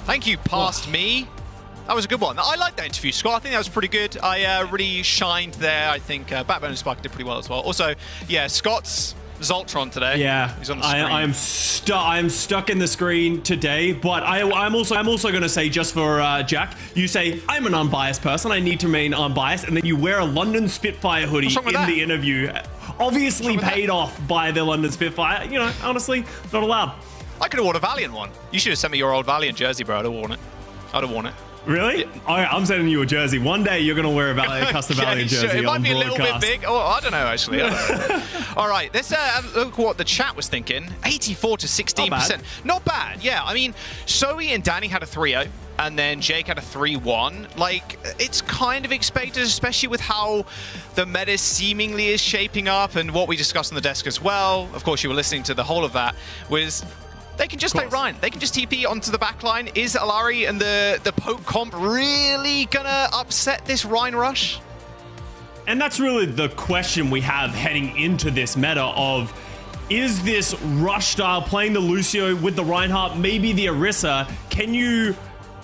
Thank you, past me. That was a good one. I like that interview, Scott. I think that was pretty good. I really shined there. I think Backbone and Spark did pretty well as well. Also, yeah, Scott's Zoltron today. Yeah, he's on the screen. I am stuck in the screen today, but I'm also going to say, just for Jack, you say I'm an unbiased person. I need to remain unbiased, and then you wear a London Spitfire hoodie in the interview. Obviously paid off by the London Spitfire. You know, honestly, not allowed. I could have worn a Valiant one. You should have sent me your old Valiant jersey, bro. I'd have worn it. I'd have worn it. Really? Yeah. I'm sending you a jersey. One day you're going to wear a custom Valiant jersey. Sure. It might be a broadcast. little bit big. Oh, I don't know, actually. All right, let's look what the chat was thinking. 84 to 16%. Not bad. Yeah, I mean, Zoe and Danny had a 3-0. And then Jake had a 3-1. Like, it's kind of expected, especially with how the meta seemingly is shaping up and what we discussed on the desk as well. Of course, you were listening to the whole of that. Was they can just play Ryan. They can just TP onto the backline. Is Alari and the poke comp really gonna upset this Ryan rush? And that's really the question we have heading into this meta of, is this rush style, playing the Lucio with the Reinhardt, maybe the Orisa, can you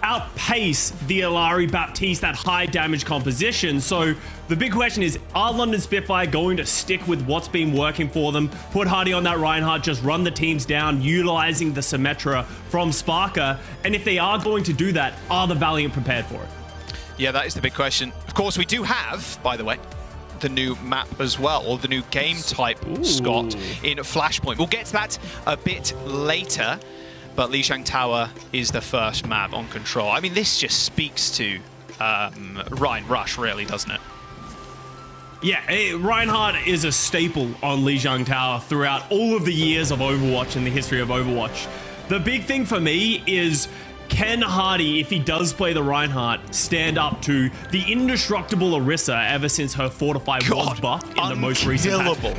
outpace the Alari Baptiste, that high damage composition? So the big question is, are London Spitfire going to stick with what's been working for them, put Hardy on that Reinhardt, just run the teams down, utilizing the Symmetra from Sparker? And if they are going to do that, are the Valiant prepared for it? Yeah, that is the big question. Of course, we do have, by the way, the new map as well, or the new game type, Scott, in Flashpoint. We'll get to that a bit later. But Lijiang Tower is the first map on Control. I mean, this just speaks to Ryan Rush, really, doesn't it? Yeah, Reinhardt is a staple on Lijiang Tower throughout all of the years of Overwatch and the history of Overwatch. The big thing for me is, can Hardy, if he does play the Reinhardt, stand up to the indestructible Orisa ever since her Fortify was buffed in the most recent patch?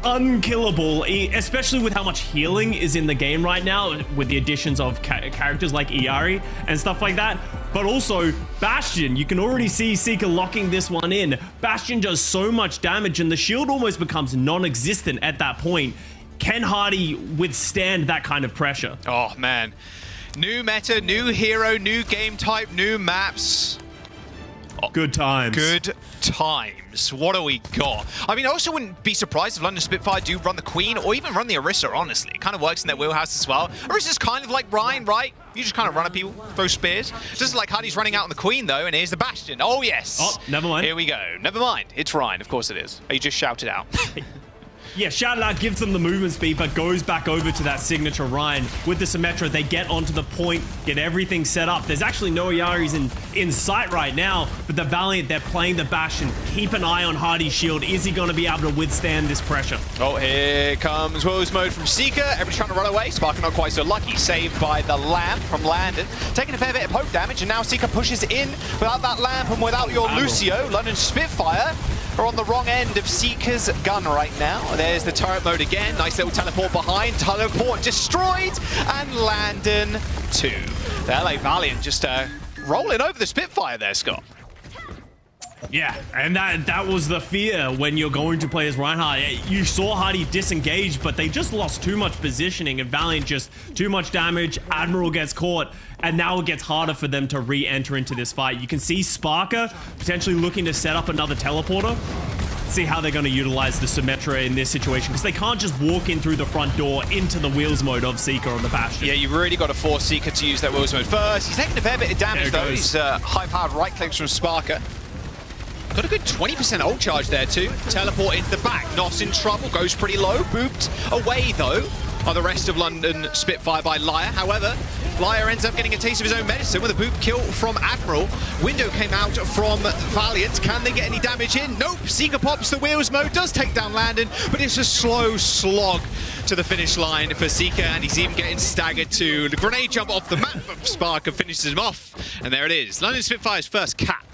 Unkillable, especially with how much healing is in the game right now with the additions of characters like Iari and stuff like that. But also Bastion, you can already see Seeker locking this one in. Bastion does so much damage and the shield almost becomes non-existent at that point. Can Hardy withstand that kind of pressure? Oh man, new meta, new hero, new game type, new maps. Good times. Good times. What do we got? I mean, I also wouldn't be surprised if London Spitfire do run the Queen or even run the Orisa, honestly. It kind of works in their wheelhouse as well. Orisa's kind of like Ryan, right? You just kind of run at people, throw spears. Just like Hardy's running out on the Queen, though, and here's the Bastion. Oh, yes. Oh, never mind. Here we go. Never mind. It's Ryan. Of course it is. You just shouted out. Yeah, shout it out, gives them the movement speed, but goes back over to that signature Ryan. With the Symmetra, they get onto the point, get everything set up. There's actually no Iaris in sight right now, but the Valiant, they're playing the Bastion. Keep an eye on Hardy's shield. Is he going to be able to withstand this pressure? Oh, here comes Woes Mode from Seeker. Everybody's trying to run away. Sparker not quite so lucky. Saved by the lamp from Landon. Taking a fair bit of poke damage, and now Seeker pushes in without that lamp and without your Lucio. London Spitfire are on the wrong end of Seeker's gun right now. There's the turret mode again. Nice little teleport behind. Teleport destroyed. And Landon too. The LA Valiant just rolling over the Spitfire there, Scott. Yeah, and that was the fear when you're going to play as Reinhardt. You saw Hardy disengage, but they just lost too much positioning, and Valiant just too much damage. Admiral gets caught, and now it gets harder for them to re-enter into this fight. You can see Sparker potentially looking to set up another teleporter. See how they're going to utilize the Symmetra in this situation, because they can't just walk in through the front door into the wheels mode of Seeker on the Bastion. Yeah, you really got to force Seeker to use that wheels mode first. He's taking a fair bit of damage, though. He's high-powered right clicks from Sparker. Got a good 20% ult charge there too. Teleport into the back. Not in trouble. Goes pretty low. Booped away though are the rest of London Spitfire by Liar. However, Liar ends up getting a taste of his own medicine with a boop kill from Admiral. Window came out from Valiant. Can they get any damage in? Nope. Seeker pops the wheels mode. Does take down Landon, but it's a slow slog to the finish line for Seeker, and he's even getting staggered too. The grenade jump off the map of Sparker finishes him off, and there it is. London Spitfire's first cap.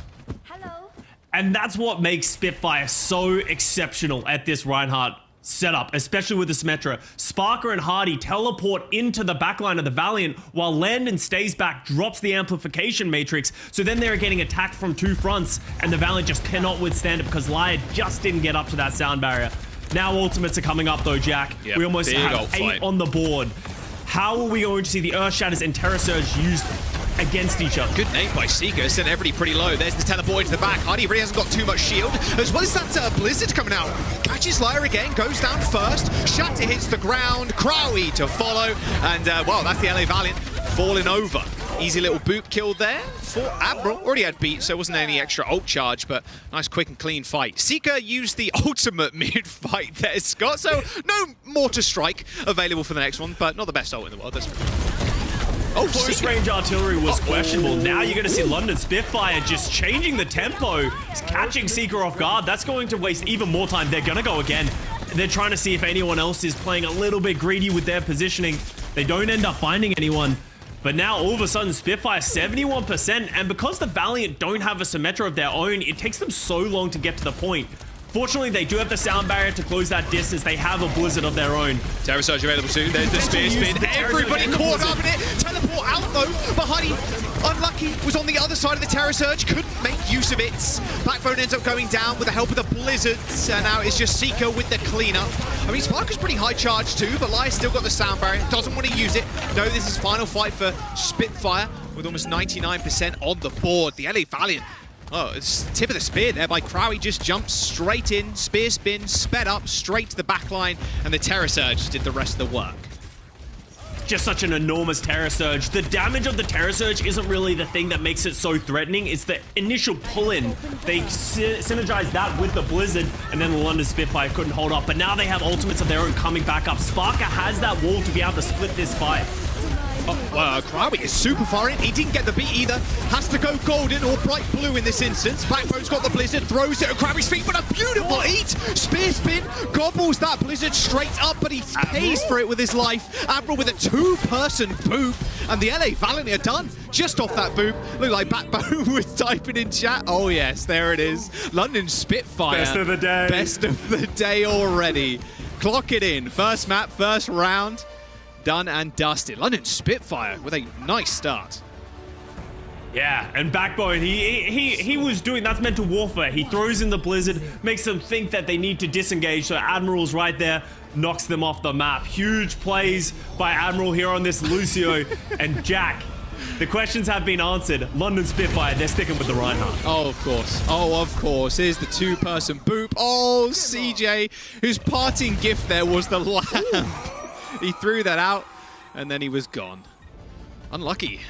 And that's what makes Spitfire so exceptional at this Reinhardt setup, especially with the Symmetra. Sparker and Hardy teleport into the backline of the Valiant, while Landon stays back, drops the amplification matrix, so then they're getting attacked from two fronts, and the Valiant just cannot withstand it because Liar just didn't get up to that sound barrier. Now ultimates are coming up though, Jack. Yep, we almost have 8 on the board. How are we going to see the Earth Shatters and Terror Surge used against each other? Good name by Seeker, sent everybody pretty low. There's the teleport into the back. Hardy really hasn't got too much shield, as well as that Blizzard coming out. Catches Lyra again, goes down first. Shatter hits the ground, Crowy to follow, and well, that's the LA Valiant falling over. Easy little boop kill there for Admiral. Already had beat, so it wasn't any extra ult charge, but nice, quick and clean fight. Seeker used the ultimate mid-fight there, Scott, so no mortar strike available for the next one, but not the best ult in the world. That's oh, close range artillery was questionable. Now you're going to see London Spitfire just changing the tempo. It's catching Seeker off guard. That's going to waste even more time. They're going to go again. They're trying to see if anyone else is playing a little bit greedy with their positioning. They don't end up finding anyone. But now all of a sudden Spitfire 71%, and because the Valiant don't have a Symmetra of their own, it takes them so long to get to the point. Fortunately, they do have the sound barrier to close that distance. They have a Blizzard of their own. Terror Surge available too. There's the Spear Spin. Everybody caught up in it. Teleport out though. But Hardy, unlucky, was on the other side of the Terror Surge. Couldn't make use of it. Backbone ends up going down with the help of the Blizzards. And now it's just Seeker with the cleanup. I mean, Sparker's pretty high charge too, but Lyre's still got the sound barrier. Doesn't want to use it. No, this is final fight for Spitfire with almost 99% on the board. The LA Valiant. Oh, it's tip of the spear there by Crowy. Just jumps straight in, spear spin, sped up, straight to the back line, and the Terror Surge did the rest of the work. Just such an enormous Terror Surge. The damage of the Terror Surge isn't really the thing that makes it so threatening. It's the initial pull-in. They synergized that with the Blizzard, and then the London Spitfire couldn't hold up. But now they have ultimates of their own coming back up. Sparker has that wall to be able to split this fight. Oh, Crowy is super far in. He didn't get the beat either. Has to go golden or bright blue in this instance. Backbone's got the Blizzard, throws it at Crowy's feet, but a beautiful eat. Spear spin, gobbles that Blizzard straight up, but he pays for it with his life. Admiral with a two-person boop, and the LA Valiant are done just off that boop. Look like Backbone was typing in chat. Oh yes, there it is. London Spitfire. Best of the day. Best of the day already. Clock it in. First map, first round. Done and dusted. London Spitfire with a nice start. Yeah, and Backbone, he was doing, that's mental warfare. He throws in the Blizzard, makes them think that they need to disengage, so Admiral's right there, knocks them off the map. Huge plays by Admiral here on this Lucio and Jack. The questions have been answered. London Spitfire, they're sticking with the Reinhardt. Oh, of course. Oh, of course. Here's the two-person boop. Oh, CJ, whose parting gift there was the lamp. He threw that out, and then he was gone. Unlucky.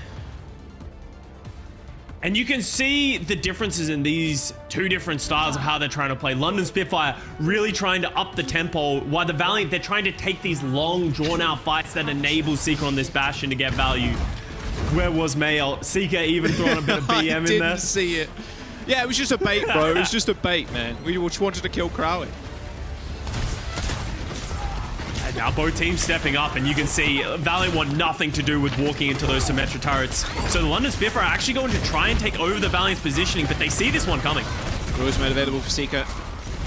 And you can see the differences in these two different styles of how they're trying to play. London Spitfire really trying to up the tempo, while the Valiant, they're trying to take these long, drawn-out fights that enable Seeker on this Bastion to get value. Where was Mael? Seeker even throwing a bit of BM in there. I didn't see it. Yeah, it was just a bait, bro. It was just a bait, man. We just wanted to kill Crowy. Now both teams stepping up, and you can see Valiant want nothing to do with walking into those Symmetra turrets. So the London Spitfire are actually going to try and take over the Valiant's positioning, but they see this one coming. Wills mode available for Seeker.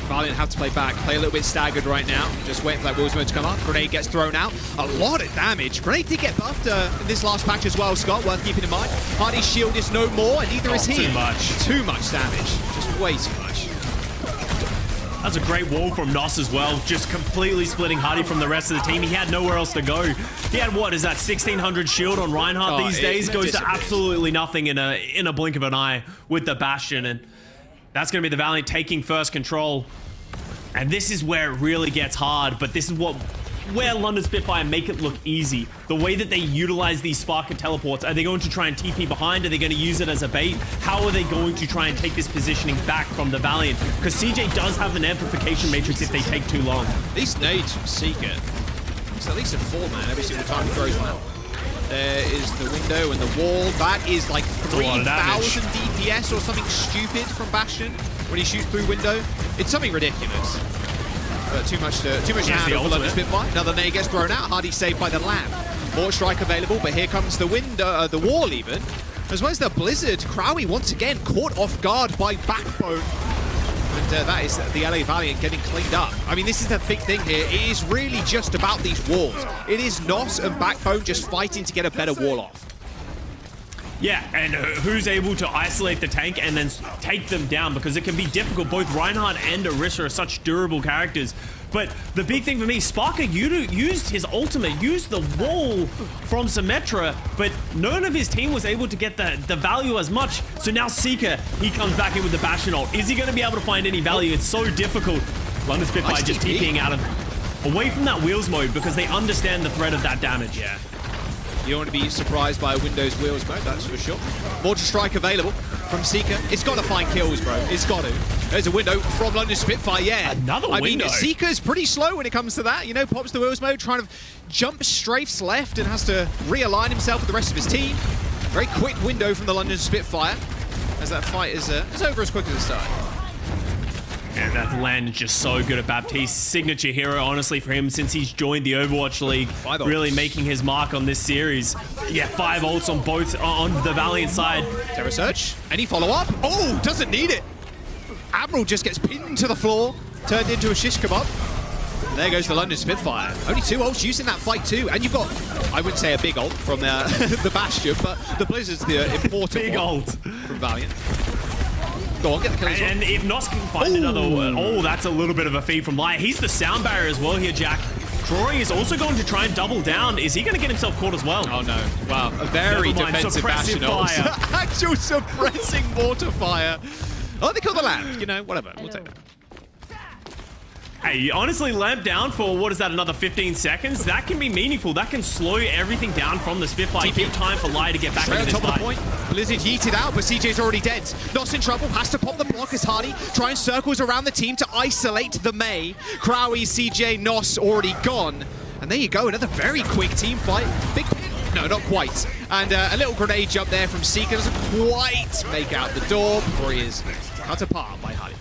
Valiant have to play back, play a little bit staggered right now. Just waiting for that Wills mode to come up. Grenade gets thrown out. A lot of damage. Grenade did get buffed in this last patch as well, Scott, worth keeping in mind. Hardy's shield is no more, and neither is he. Too much. Too much damage. Just way too much. That's a great wall from Nos as well, just completely splitting Hardy from the rest of the team. He had nowhere else to go. He had, what is that, 1600 shield on Reinhardt these days? Goes to absolutely nothing in a blink of an eye with the Bastion, and that's going to be the Valiant taking first control. And this is where it really gets hard, but this is where London Spitfire make it look easy. The way that they utilize these Sparker teleports. Are they going to try and TP behind? Are they going to use it as a bait? How are they going to try and take this positioning back from the Valiant? Because CJ does have an amplification matrix if they take too long. These nades from Seeker, it's at least a 4-man every single time he throws one out. There is the window and the wall. That is like 3,000 DPS or something stupid from Bastion when he shoots through window. It's something ridiculous. Too much to handle for London Spitfire. Another nade gets thrown out. Hardy saved by the lamp. More strike available, but here comes the window, the wall even. As well as the Blizzard. Crowy once again caught off guard by Backbone. And that is the LA Valiant getting cleaned up. I mean, this is the big thing here. It is really just about these walls. It is Nos and Backbone just fighting to get a better wall off. Yeah, and who's able to isolate the tank and then take them down, because it can be difficult. Both Reinhardt and Orisa are such durable characters. But the big thing for me, Sparker used his ultimate, used the wall from Symmetra, but none of his team was able to get the value as much. So now Seeker, he comes back in with the Bastion ult. Is he going to be able to find any value? It's so difficult. London Spitfire Nice just TP. TPing out of away from that wheels mode because they understand the threat of that damage. Yeah. You don't want to be surprised by a Windows wheels mode, that's for sure. Mortar Strike available from Seeker. It's got to find kills, bro. It's got to. There's a window from London Spitfire, yeah. Another window. I mean, window. Seeker's pretty slow when it comes to that. You know, pops the wheels mode, trying to jump strafes left and has to realign himself with the rest of his team. Very quick window from the London Spitfire as that fight is over as quick as it started. And that land is just so good at Baptiste. Signature hero, honestly, for him since he's joined the Overwatch League. Really making his mark on this series. Yeah, 5 ults on both, on the Valiant side. Terra Surge. Any follow-up? Oh, doesn't need it. Admiral just gets pinned to the floor, turned into a shish kebab. And there goes the London Spitfire. Only 2 ults used in that fight too. And you've got, I wouldn't say a big ult from the Bastion, but the Blizzard's the important big one ult from Valiant. Go on, get the kill as well. And if Nos can find another one, oh, that's a little bit of a feed from Liar. He's the sound barrier as well here, Jack. Troy is also going to try and double down. Is he going to get himself caught as well? Oh no, wow, a very defensive Bastion ult. Actual suppressing mortar fire. Oh, they killed the lamp. You know, whatever, we'll take that. Hey, honestly, lamp down for, what is that, another 15 seconds? That can be meaningful. That can slow everything down from the Spitfire. Give time for Liar to get back into this top fight. of the point. Blizzard yeeted out, but CJ's already dead. Nos in trouble, has to pop the block as Hardy tries circles around the team to isolate the Mei. Crowy, CJ, Nos already gone. And there you go, another very quick team fight. Big pin. No, not quite. And a little grenade jump there from Seeker. Doesn't quite make out the door before he is cut apart by Hardy.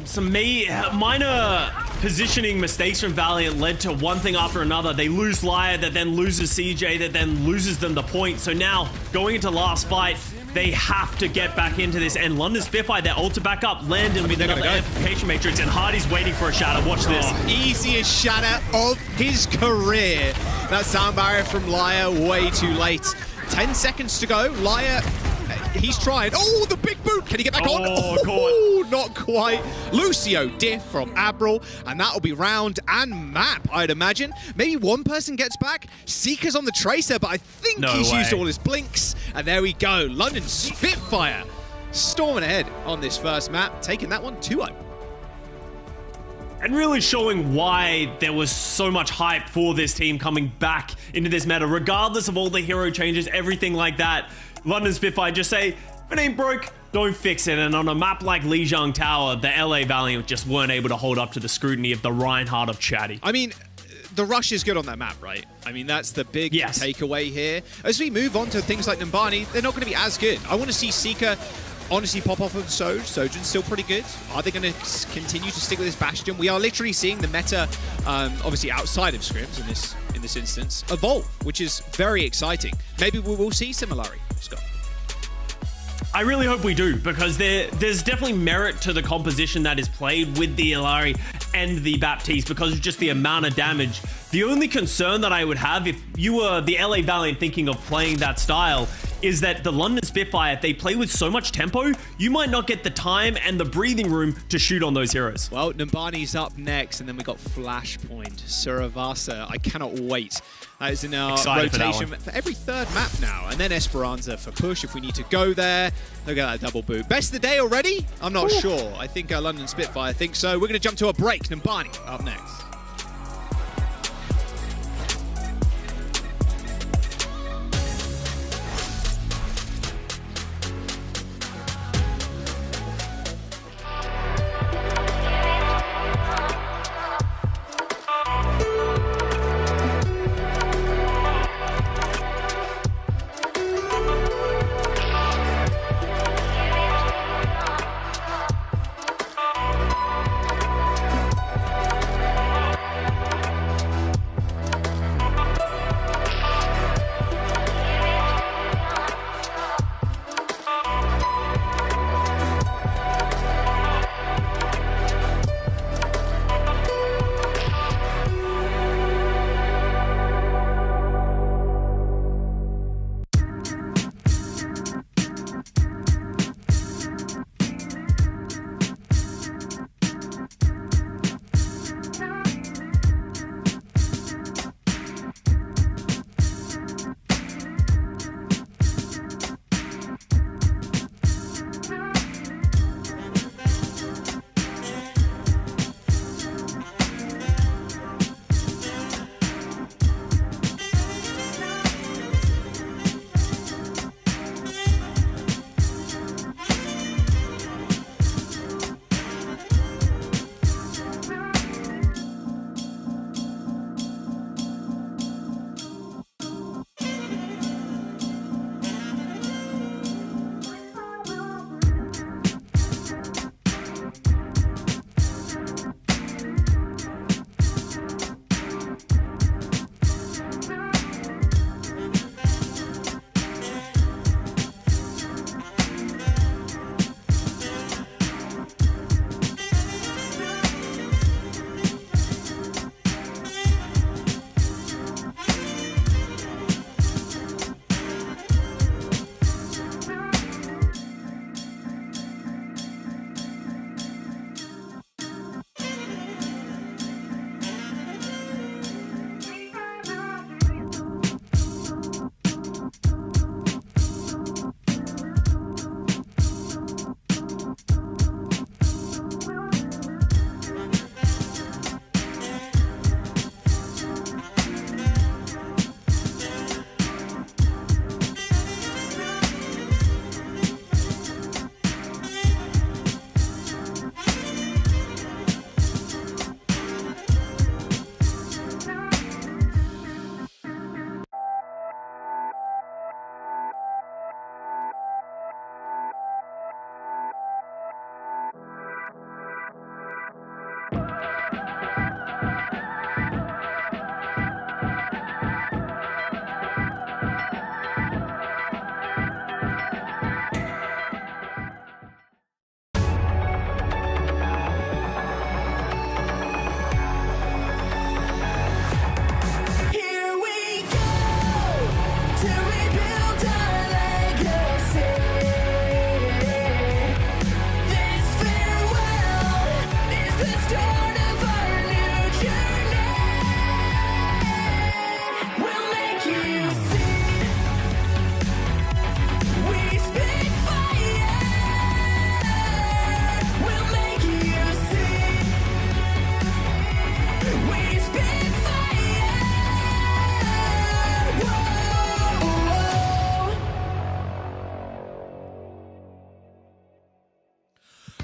Some minor positioning mistakes from Valiant led to one thing after another. They lose Liar, that then loses CJ, that then loses them the point. So now, going into last fight, they have to get back into this. And London Spitfire, their ult to back up, Landon with another amplification matrix, and Hardy's waiting for a shatter. Watch this. Easiest shatter of his career. That sound barrier from Liar, way too late. 10 seconds to go. Liar, he's trying. Oh, the big boot. Can he get back on? Oh, not quite. Lucio diff from Admiral, and that'll be round and map, I'd imagine. Maybe one person gets back. Seeker's on the Tracer, but I think he's used all his blinks. And there we go. London Spitfire storming ahead on this first map, taking that one 2-0. And really showing why there was so much hype for this team coming back into this meta, regardless of all the hero changes, everything like that. London Spitfire just say, if it ain't broke, don't fix it. And on a map like Lijiang Tower, the LA Valiant just weren't able to hold up to the scrutiny of the Reinhardt of Chatty. I mean, the rush is good on that map, right? I mean, that's the big takeaway here. As we move on to things like Numbani, they're not going to be as good. I want to see Seeker honestly pop off of Soj. Sojourn's still pretty good. Are they going to continue to stick with this Bastion? We are literally seeing the meta, obviously outside of scrims in this instance, evolve, which is very exciting. Maybe we will see similarity, Scott. I really hope we do, because there's definitely merit to the composition that is played with the Illari and the Baptiste because of just the amount of damage. The only concern that I would have if you were the LA Valiant thinking of playing that style is that the London Spitfire, if they play with so much tempo, you might not get the time and the breathing room to shoot on those heroes. Well, Numbani's up next, and then we got Flashpoint, Suravasa. I cannot wait. That is in our rotation for every third map now. And then Esperanza for push if we need to go there. Look at that double boot. Best of the day already? I'm not sure. I think London Spitfire thinks so. We're going to jump to a break. Numbani up next.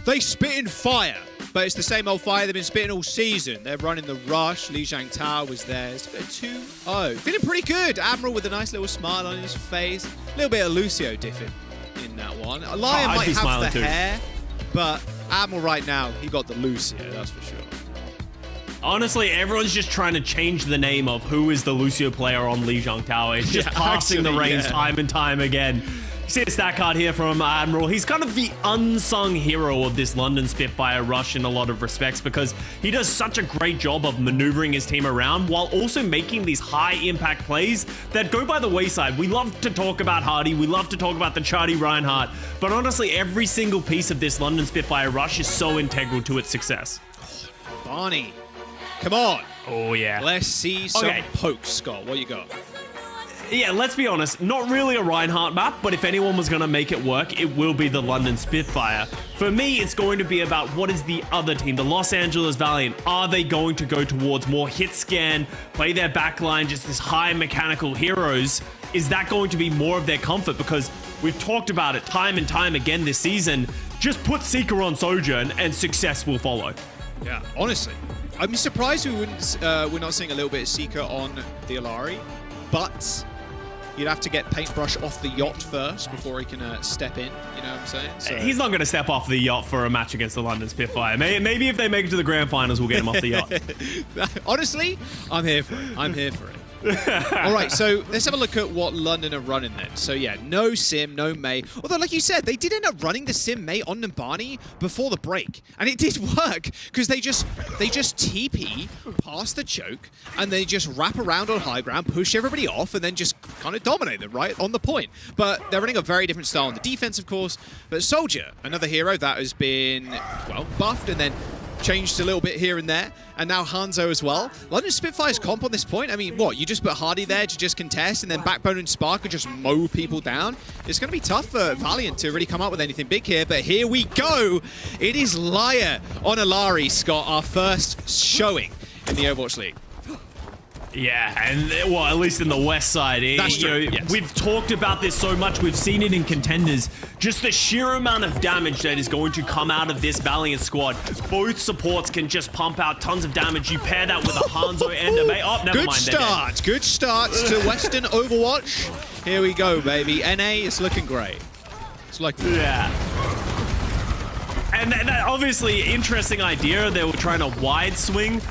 They spit in fire, but it's the same old fire they've been spitting all season. They're running the rush. Li Jiangtao was there. It's a bit 2-0. Feeling pretty good. Admiral with a nice little smile on his face. A little bit of Lucio diffing in that one. Lion might have the hair, but Admiral right now, he got the Lucio, that's for sure. Honestly, everyone's just trying to change the name of who is the Lucio player on Li Jiangtao. It's just passing the reins time and time again. You see a stat card here from Admiral. He's kind of the unsung hero of this London Spitfire rush in a lot of respects because he does such a great job of maneuvering his team around while also making these high-impact plays that go by the wayside. We love to talk about Hardy. We love to talk about the Chardy Reinhardt. But honestly, every single piece of this London Spitfire rush is so integral to its success. Barney, come on. Oh, yeah. Let's see some pokes, Scott. What you got? Yeah, let's be honest, not really a Reinhardt map, but if anyone was going to make it work, it will be the London Spitfire. For me, it's going to be about what is the other team, the Los Angeles Valiant. Are they going to go towards more hit scan, play their backline, just this high mechanical heroes? Is that going to be more of their comfort? Because we've talked about it time and time again this season. Just put Seeker on Sojourn and success will follow. Yeah, honestly. I'm surprised we're not seeing a little bit of Seeker on the Alari, but you'd have to get Paintbrush off the yacht first before he can step in, you know what I'm saying? So. He's not going to step off the yacht for a match against the London Spitfire. Maybe if they make it to the grand finals, we'll get him off the yacht. Honestly, I'm here for it. I'm here for it. All right, so let's have a look at what London are running then. So yeah, no Sim, no Mei. Although, like you said, they did end up running the Sim Mei on Numbani before the break, and it did work because they just TP past the choke and they just wrap around on high ground, push everybody off, and then just kind of dominate them right on the point. But they're running a very different style on the defense, of course. But Soldier, another hero that has been buffed and then changed a little bit here and there, and now Hanzo as well. London Spitfire's comp on this point, I mean, what, you just put Hardy there to just contest, and then Backbone and Spark could just mow people down? It's going to be tough for Valiant to really come up with anything big here, but here we go! It is Lyre on Alari, Scott, our first showing in the Overwatch League. Yeah, and well, at least in the west side. That's true. Yes. We've talked about this so much. We've seen it in contenders. Just the sheer amount of damage that is going to come out of this Valiant squad. Both supports can just pump out tons of damage. You pair that with a Hanzo and a Mei. Oh, never mind. Good starts to Western Overwatch. Here we go, baby. NA is looking great. It's like yeah. And that obviously interesting idea. They were trying to wide swing,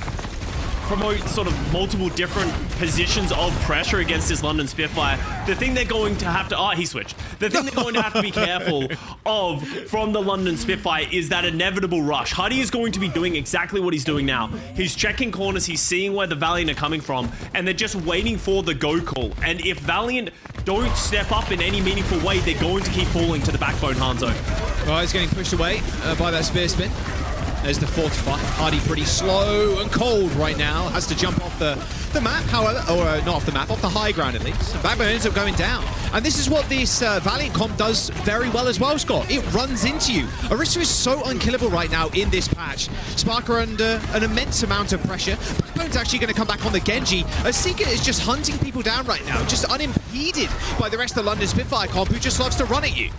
promote sort of multiple different positions of pressure against this London Spitfire. The thing they're going to have to... Oh, he switched. The thing they're going to have to be careful of from the London Spitfire is that inevitable rush. Hardy is going to be doing exactly what he's doing now. He's checking corners, he's seeing where the Valiant are coming from, and they're just waiting for the go call. And if Valiant don't step up in any meaningful way, they're going to keep falling to the Backbone Hanzo. Well, he's getting pushed away by that spear spin. There's the Fortify. Hardy pretty slow and cold right now. Has to jump off the map, however, or not off the map, off the high ground at least. And Backbone ends up going down. And this is what this Valiant comp does very well as well, Scott. It runs into you. Orisa is so unkillable right now in this patch. Spark are under an immense amount of pressure. Backbone's actually going to come back on the Genji. Seeker is just hunting people down right now, just unimpeded by the rest of the London Spitfire comp, who just loves to run at you.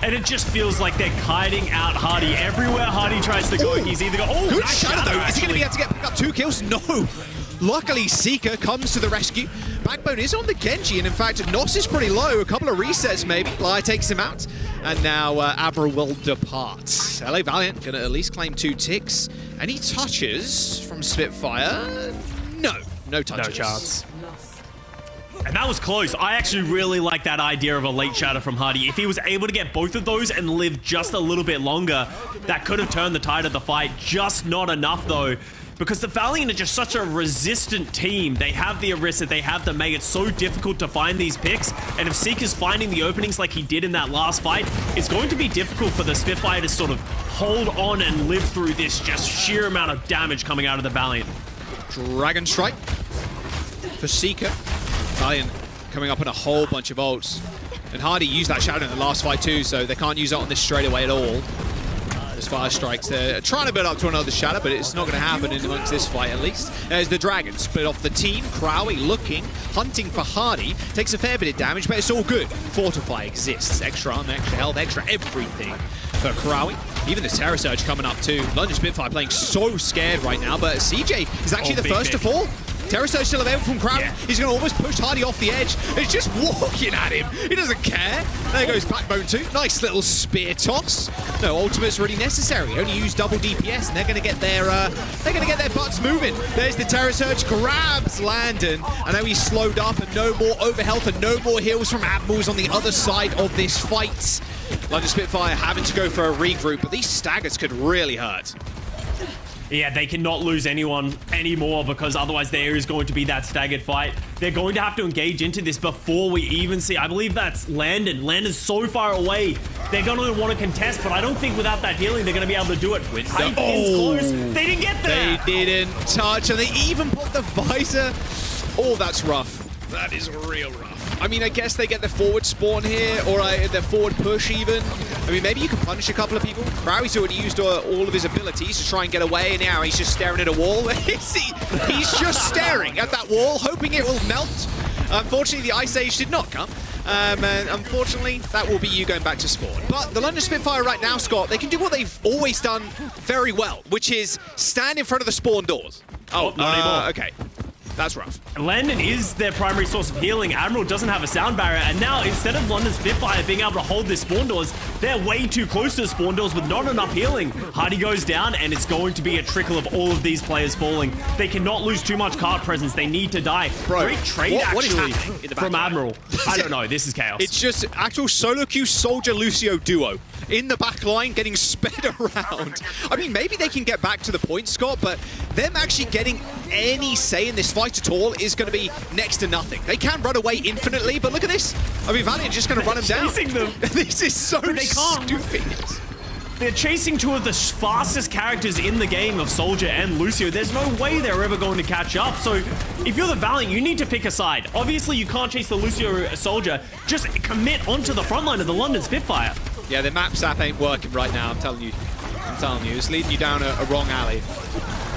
And it just feels like they're kiting out Hardy. Everywhere Hardy tries to go, he's either going... Oh, good shadow, though. Is he going to be able to pick up 2 kills? No. Luckily, Seeker comes to the rescue. Backbone is on the Genji, and in fact, Nos is pretty low. A couple of resets, maybe. Lyre takes him out. And now Abra will depart. LA Valiant going to at least claim 2 ticks. Any touches from Spitfire? No. No touches. No chance. And that was close. I actually really like that idea of a late shatter from Hardy. If he was able to get both of those and live just a little bit longer, that could have turned the tide of the fight. Just not enough, though, because the Valiant are just such a resistant team. They have the Orisa, they have the Mei. It's so difficult to find these picks, and if Seeker's finding the openings like he did in that last fight, it's going to be difficult for the Spitfire to sort of hold on and live through this just sheer amount of damage coming out of the Valiant. Dragon Strike for Seeker. Valiant coming up in a whole bunch of ults. And Hardy used that shadow in the last fight too, so they can't use it on this straight away at all. There's fire strikes there. Trying to build up to another shadow, but it's not going to happen in amongst this fight at least. There's the dragon split off the team. Crowie looking, hunting for Hardy. Takes a fair bit of damage, but it's all good. Fortify exists. Extra armor, extra health, extra everything for Crowie. Even the Terror Surge coming up too. London Spitfire playing so scared right now, but CJ is actually the first to fall. Terror Surge still available from Crowie. Yeah. He's going to almost push Hardy off the edge. He's just walking at him. He doesn't care. There goes Backbone 2. Nice little spear toss. No ultimate's really necessary. Only use double DPS, and they're going to get their butts moving. There's the Terror Surge, grabs Landon, and now he's slowed up, and no more overhealth and no more heals from Admirals on the other side of this fight. London Spitfire having to go for a regroup, but these staggers could really hurt. Yeah, they cannot lose anyone anymore because otherwise there is going to be that staggered fight. They're going to have to engage into this before we even see. I believe that's Landon. Landon's so far away. They're going to want to contest, but I don't think without that healing they're going to be able to do it. Close. They didn't get there. They didn't touch, and they even put the visor. Oh, that's rough. That is real rough. I mean, I guess they get the forward spawn here, or their forward push even. I mean, maybe you can punish a couple of people. Crowie's already used all of his abilities to try and get away, and now he's just staring at a wall. He's just staring at that wall, hoping it will melt. Unfortunately, the Ice Age did not come. And unfortunately, that will be you going back to spawn. But the London Spitfire right now, Scott, they can do what they've always done very well, which is stand in front of the spawn doors. Oh, not anymore. Okay. That's rough. Landon is their primary source of healing. Admiral doesn't have a sound barrier, and now instead of London Spitfire being able to hold their spawn doors, they're way too close to the spawn doors with not enough healing. Hardy goes down, and it's going to be a trickle of all of these players falling. They cannot lose too much card presence. They need to die. Bro, great trade, what is actually, happening in the from Admiral. I don't know. This is chaos. It's just actual solo queue Soldier Lucio duo in the back line getting sped around. I mean, maybe they can get back to the point, Scott, but them actually getting any say in this fight at all is going to be next to nothing. They can run away infinitely, but look at this. I mean, Valiant just going to run them down. Them. This is so stupid. They're chasing two of the fastest characters in the game of Soldier and Lucio. There's no way they're ever going to catch up. So if you're the Valiant, you need to pick a side. Obviously, you can't chase the Lucio Soldier. Just commit onto the front line of the London Spitfire. Yeah, the map sap ain't working right now, I'm telling you. It's leading you down a wrong alley.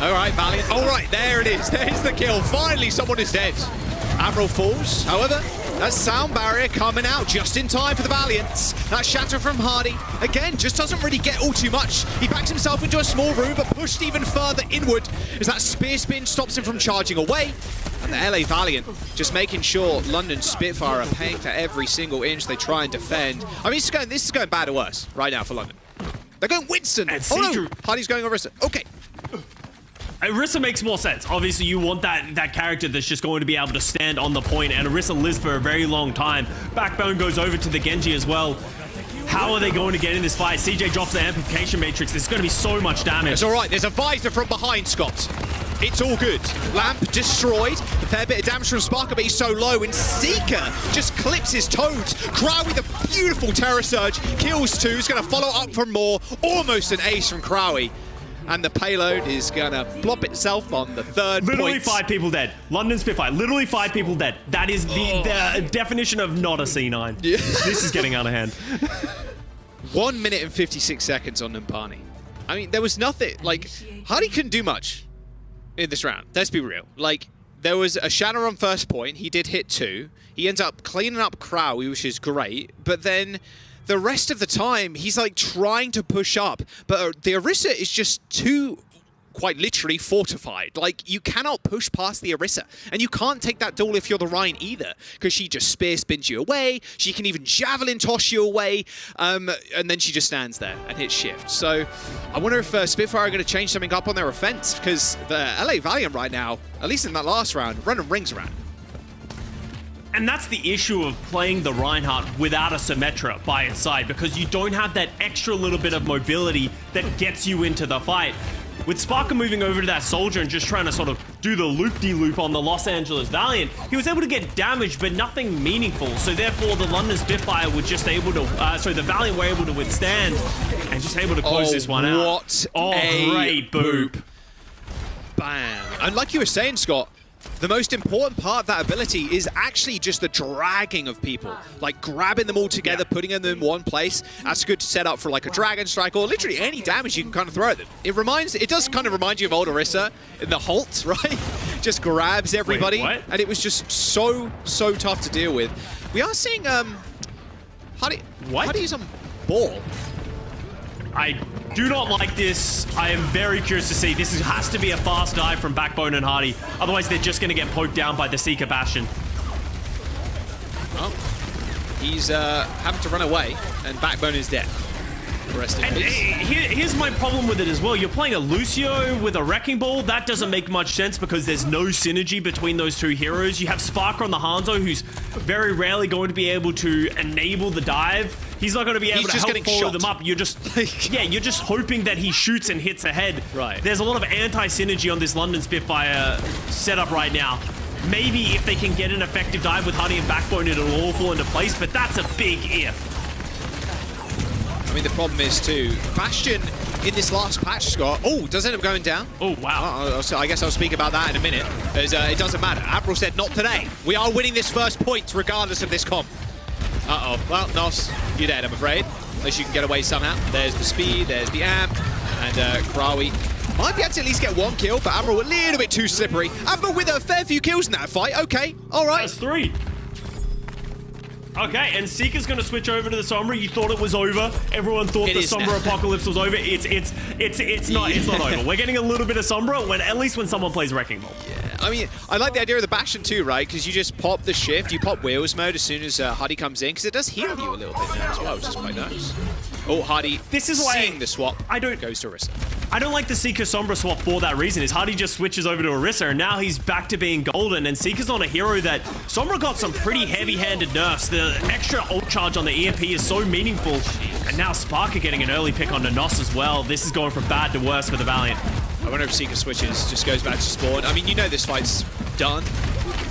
All right, Valiant. All right, there it is. There's the kill. Finally, someone is dead. Admiral falls. However, that sound barrier coming out just in time for the Valiants. That shatter from Hardy, again, just doesn't really get all too much. He backs himself into a small room, but pushed even further inward as that spear spin stops him from charging away. And the LA Valiant just making sure London Spitfire are paying for every single inch they try and defend. I mean, this is going bad or worse right now for London. They're going Winston. Oh no, Hardy's going Orisa. Okay. Orisa makes more sense. Obviously, you want that character that's just going to be able to stand on the point, and Orisa lives for a very long time. Backbone goes over to the Genji as well. How are they going to get in this fight? CJ drops the amplification matrix. There's going to be so much damage. It's all right. There's a visor from behind, Scott. It's all good. Lamp destroyed. A fair bit of damage from Sparker, but he's so low. And Seeker just clips his toes. Crowie with a beautiful Terror Surge. Kills two. He's going to follow up for more. Almost an ace from Crowie. And the payload is going to plop itself on the third Literally point. 5 people dead. London Spitfire, literally 5 people dead. That is the definition of not a C9. Yeah. This is getting out of hand. 1 minute and 56 seconds on Numpani. I mean, there was nothing, like, Hardy couldn't do much in this round. Let's be real. Like, there was a shatter on first point. He did hit 2. He ends up cleaning up Crowie, which is great. But then the rest of the time, he's like trying to push up, but the Orisa is just too, quite literally, fortified. Like, you cannot push past the Orisa, and you can't take that duel if you're the Rhine either, because she just spear spins you away, she can even javelin toss you away, and then she just stands there and hits shift. So I wonder if Spitfire are going to change something up on their offense, because the LA Valiant right now, at least in that last round, running rings around. And that's the issue of playing the Reinhardt without a Symmetra by its side, because you don't have that extra little bit of mobility that gets you into the fight. With Sparker moving over to that Soldier and just trying to sort of do the loop-de-loop on the Los Angeles Valiant, he was able to get damage, but nothing meaningful. So therefore, the London Spitfire were just able to, the Valiant were able to withstand and just able to close this one out. What a great boop. Bam. And like you were saying, Scott, the most important part of that ability is actually just the dragging of people. Like grabbing them all together, putting them in one place. That's a good setup for like a Dragon Strike or literally any damage you can kind of throw at them. It does kind of remind you of old Orisa in the Halt, right? Just grabs everybody. Wait, and it was just so tough to deal with. We are seeing, Hardy's on ball. I do not like this. I am very curious to see. This has to be a fast dive from Backbone and Hardy. Otherwise, they're just going to get poked down by the Seeker Bastion. Well, he's having to run away, and Backbone is dead. Rest in peace. Here's my problem with it as well. You're playing a Lucio with a Wrecking Ball. That doesn't make much sense because there's no synergy between those two heroes. You have Sparker on the Hanzo, who's very rarely going to be able to enable the dive. He's not going to be able to help follow them up. You're just, you're just hoping that he shoots and hits ahead. Right. There's a lot of anti-synergy on this London Spitfire setup right now. Maybe if they can get an effective dive with Hardy and Backbone, it'll all fall into place, but that's a big if. I mean, the problem is, too, Bastion in this last patch, Scott, does end up going down. Oh, wow. I guess I'll speak about that in a minute. As, it doesn't matter. Admiral said, not today. We are winning this first point, regardless of this comp. Uh-oh. Well, Nos, you're dead, I'm afraid. Unless you can get away somehow. There's the speed, there's the amp, and Krawi might be able to at least get one kill, but Admiral a little bit too slippery. Admiral with a fair few kills in that fight. Okay, all right. That's 3. Okay, and Seeker's going to switch over to the Sombra. You thought it was over. Everyone thought the Sombra apocalypse was over. It's not over. We're getting a little bit of Sombra at least when someone plays Wrecking Ball. Yeah, I mean, I like the idea of the Bastion too, right? Because you just pop the shift, you pop Wheels mode as soon as Hardy comes in, because it does heal you a little bit now as well, which is quite nice. Oh, Hardy, this is why seeing the swap, goes to Orisa. I don't like the Seeker Sombra swap for that reason. Is Hardy just switches over to Orisa, and now he's back to being golden, and Seeker's on a hero that Sombra got some pretty heavy-handed nerfs. The extra ult charge on the EMP is so meaningful, and now Sparker getting an early pick on Nos as well. This is going from bad to worse for the Valiant. I wonder if Seeker switches, just goes back to spawn. I mean, you know this fight's done.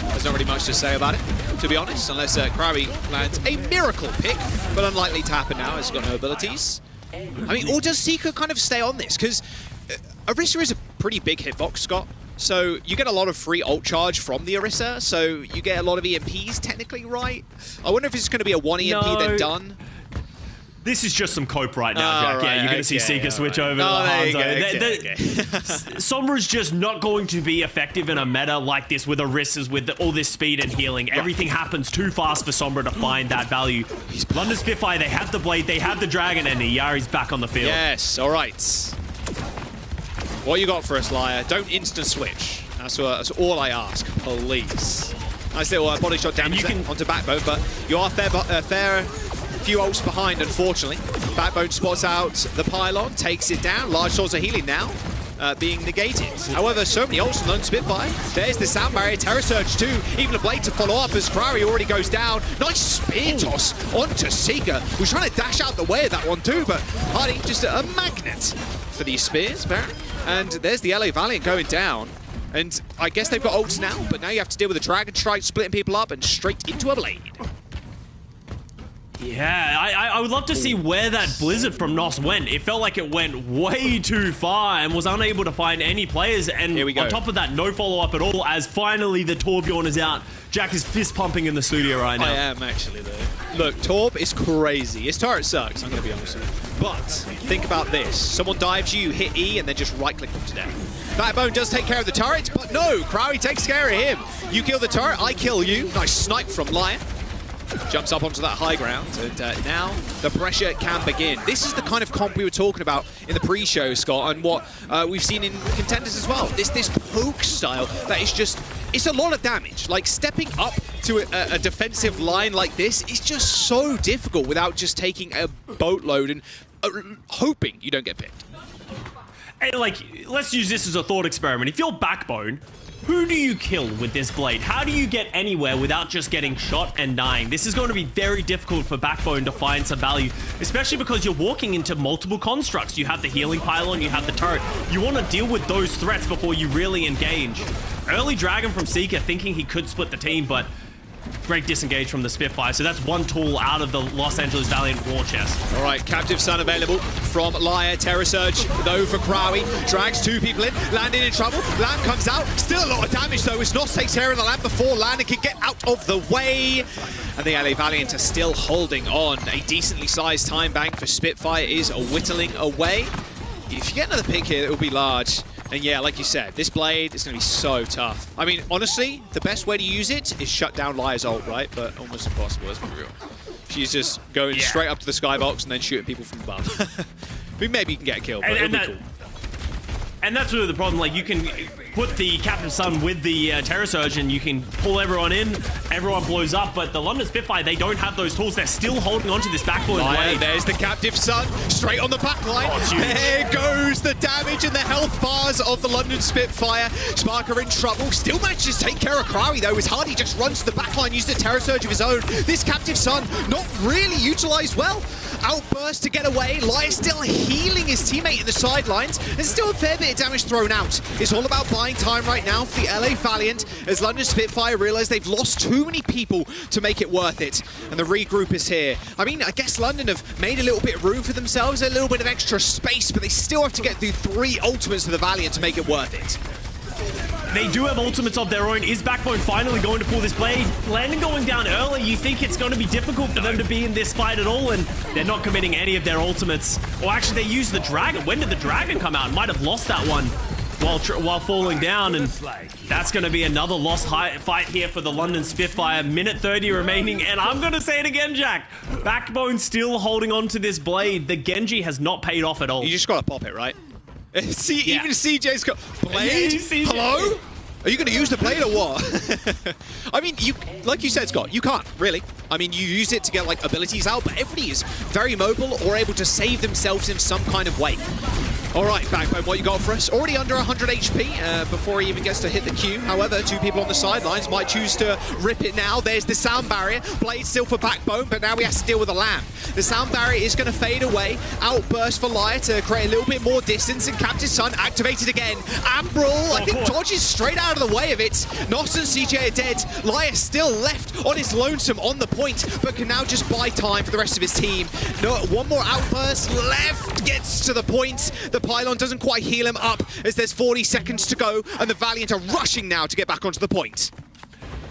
There's not really much to say about it, to be honest, unless Krawi lands a miracle pick, but unlikely to happen now as he's got no abilities. I mean, or does Seeker kind of stay on this? Because Orisa is a pretty big hitbox, Scott. So you get a lot of free ult charge from the Orisa, so you get a lot of EMPs technically, right? I wonder if it's going to be a 1 EMP then done. This is just some cope right now, Jack. Right, yeah, you're going to see Seeker switch over to the Hanzo. Sombra's just not going to be effective in a meta like this with Orisas, with all this speed and healing. Everything happens too fast for Sombra to find that value. London Spitfire, they have the Blade, they have the Dragon, and Yari's back on the field. Yes, all right. What you got for us, Liar? Don't instant switch. That's all I ask, please. Nice little body shot damage onto Backbone, but you are fair few ults behind, unfortunately. Backbone spots out the pylon, takes it down. Large source of healing now being negated. However, so many ults on London Spitfire. There's the sound barrier, Terror Surge too. Even a Blade to follow up as Krawi already goes down. Nice spear toss onto Seeker, who's trying to dash out the way of that one too, but Hardy just a magnet for these spears, apparently. And there's the LA Valiant going down. And I guess they've got ults now, but now you have to deal with a Dragon Strike, splitting people up and straight into a Blade. Yeah, I would love to see where that Blizzard from Nos went. It felt like it went way too far and was unable to find any players. And on top of that, no follow-up at all, as finally the Torbjorn is out. Jack is fist-pumping in the studio right now. I am, actually, though. Look, Torb is crazy. His turret sucks, I'm going to be honest with you. But think about this. Someone dives you, hit E, and then just right-click them to death. Backbone does take care of the turret, but no, Krawi takes care of him. You kill the turret, I kill you. Nice snipe from Lion. Jumps up onto that high ground, and now the pressure can begin. This is the kind of comp we were talking about in the pre-show, Scott, and what we've seen in contenders as well. This poke style that is just, it's a lot of damage. Like, stepping up to a defensive line like this is just so difficult without just taking a boatload and hoping you don't get picked. Hey, like, let's use this as a thought experiment. If you're Backbone, who do you kill with this Blade? How do you get anywhere without just getting shot and dying? This is going to be very difficult for Backbone to find some value, especially because you're walking into multiple constructs. You have the healing pylon, you have the turret. You want to deal with those threats before you really engage. Early Dragon from Seeker thinking he could split the team, but Great disengage from the Spitfire. So that's one tool out of the Los Angeles Valiant war chest. All right, Captive Sun available from Lyre. Terror Surge, though, for Crowy. Drags two people in. Landon in trouble. Lamb comes out. Still a lot of damage, though, as Nos takes care of the Lamb before Landon can get out of the way. And the LA Valiant are still holding on. A decently sized time bank for Spitfire is whittling away. If you get another pick here, it will be large. And yeah, like you said, this blade is going to be so tough. I mean, honestly, the best way to use it is shut down Lyre's ult, right? But almost impossible, let's be real. She's just going straight up to the skybox and then shooting people from above. I mean, maybe you can get a kill, but it'll be cool. And that's really the problem. Like, you can put the Captive Sun with the Terror Surge and you can pull everyone in, everyone blows up, but the London Spitfire, they don't have those tools. They're still holding on to this backbone blade. There's the Captive Sun, straight on the back line. There goes the damage and the health bars of the London Spitfire. Sparker in trouble, still manages to take care of Crowy, though, as Hardy just runs to the back line, uses the Terror Surge of his own. This Captive Sun, not really utilized well. Outburst to get away. Lyre still healing his teammate in the sidelines. There's still a fair bit of damage thrown out. It's all about buying time right now for the LA Valiant as London Spitfire realize they've lost too many people to make it worth it. And the regroup is here. I mean, I guess London have made a little bit of room for themselves, a little bit of extra space, but they still have to get through 3 ultimates for the Valiant to make it worth it. They do have ultimates of their own. Is Backbone finally going to pull this blade? Landon going down early, you think it's going to be difficult for them to be in this fight at all, and they're not committing any of their ultimates. Or actually, they used the Dragon. When did the Dragon come out? Might have lost that one while falling down, and that's going to be another lost fight here for the London Spitfire. Minute 30 remaining, and I'm going to say it again, Jack. Backbone still holding on to this blade. The Genji has not paid off at all. You just got to pop it, right? See, even CJ's got blade. Yeah, hello? Are you going to use the blade or what? I mean, like you said, Scott, you can't really. I mean, you use it to get like abilities out, but everybody is very mobile or able to save themselves in some kind of way. All right, Backbone, what you got for us? Already under 100 HP before he even gets to hit the Q. However, 2 people on the sidelines might choose to rip it now. There's the sound barrier. Blade still for Backbone, but now he has to deal with a Lamb. The sound barrier is going to fade away. Outburst for Lyre to create a little bit more distance, and Captive Sun activated again. Ambrel, I think, dodges straight out of the way of it. Nos and CJ are dead. Lyre still left on his lonesome on the point, but can now just buy time for the rest of his team. No, one more outburst left, gets to the point. The pylon doesn't quite heal him up as there's 40 seconds to go, and the Valiant are rushing now to get back onto the point.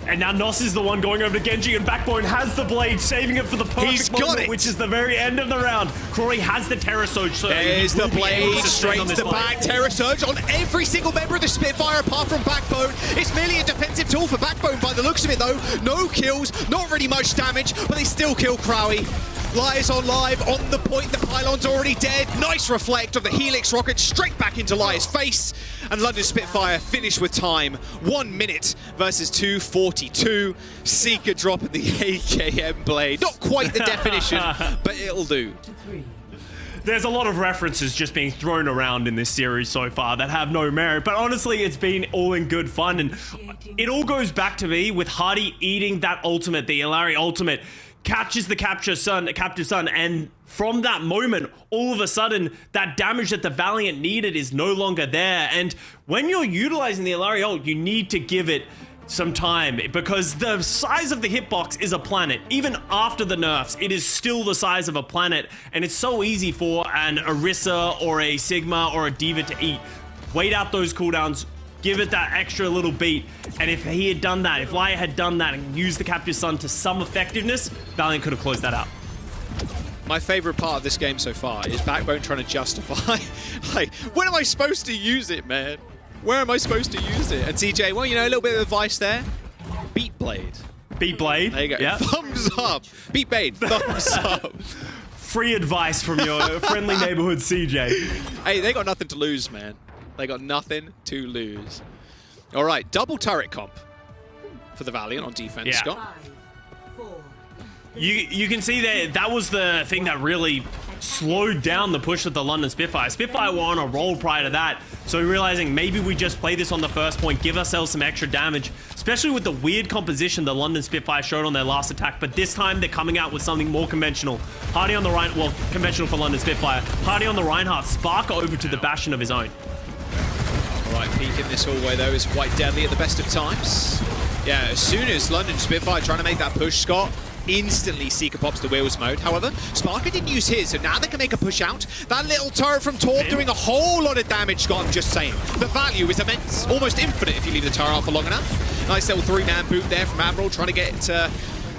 And now Nos is the one going over to Genji, and Backbone has the blade, saving it for the perfect moment, which is the very end of the round. Crory has the Terror Surge. So there's the blade, straight to the back. Terror Surge on every single member of the Spitfire apart from Backbone. It's merely a defensive tool for Backbone by the looks of it, though. No kills, not really much damage, but they still kill Crowy. Lyre's on live, on the point, the pylon's already dead. Nice reflect of the Helix rocket straight back into Lyre's face. And London Spitfire finished with time. 1 minute versus 2:42. Seeker drop at the AKM blade. Not quite the definition, but it'll do. There's a lot of references just being thrown around in this series so far that have no merit, but honestly, it's been all in good fun, and it all goes back to me with Hardy eating that ultimate, the Illari ultimate, catches the Captive Sun, and from that moment, all of a sudden, that damage that the Valiant needed is no longer there. And when you're utilizing the Illari ult, you need to give it some time, because the size of the hitbox is a planet. Even after the nerfs, it is still the size of a planet, and it's so easy for an Orisa or a Sigma or a D.Va to eat. Wait out those cooldowns, give it that extra little beat, and if he had done that, if Lyre had done that and used the Captive Sun to some effectiveness, Valiant could have closed that out. My favorite part of this game so far is Backbone trying to justify, like, when am I supposed to use it, man? Where am I supposed to use it? And TJ, well, you know, a little bit of advice there. Beat Blade. Beat Blade. There you go. Yep. Thumbs up. Beat Blade. Thumbs up. Free advice from your friendly neighborhood CJ. Hey, they got nothing to lose, man. They got nothing to lose. All right, double turret comp for the Valiant on defense, Yeah. Scott. You can see that was the thing that really slowed down the push of the London Spitfire. Spitfire were on a roll prior to that, so realizing maybe we just play this on the first point, give ourselves some extra damage, especially with the weird composition the London Spitfire showed on their last attack, but this time they're coming out with something more conventional. Hardy on the right, well, conventional for London Spitfire. Hardy on the Reinhardt, Spark over to the Bastion of his own. All right, peeking this hallway though is quite deadly at the best of times. Yeah, as soon as London Spitfire trying to make that push, Scott, instantly Seeker pops the wheels mode. However, Sparker didn't use his, so now they can make a push out. That little turret from Torb doing a whole lot of damage, Scott, I'm just saying. The value is immense, almost infinite if you leave the turret out for long enough. Nice little 3-man boot there from Admiral, trying to get the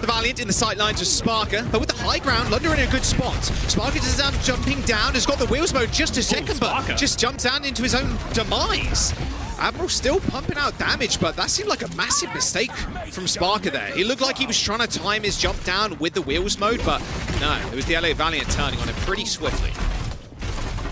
Valiant in the sight lines of Sparker, but with the high ground, London are in a good spot. Sparker is jumping down, has got the wheels mode just a second, but just jumps down into his own demise. Admiral still pumping out damage, but that seemed like a massive mistake from Sparker there. He looked like he was trying to time his jump down with the wheels mode, but no, it was the LA Valiant turning on him pretty swiftly.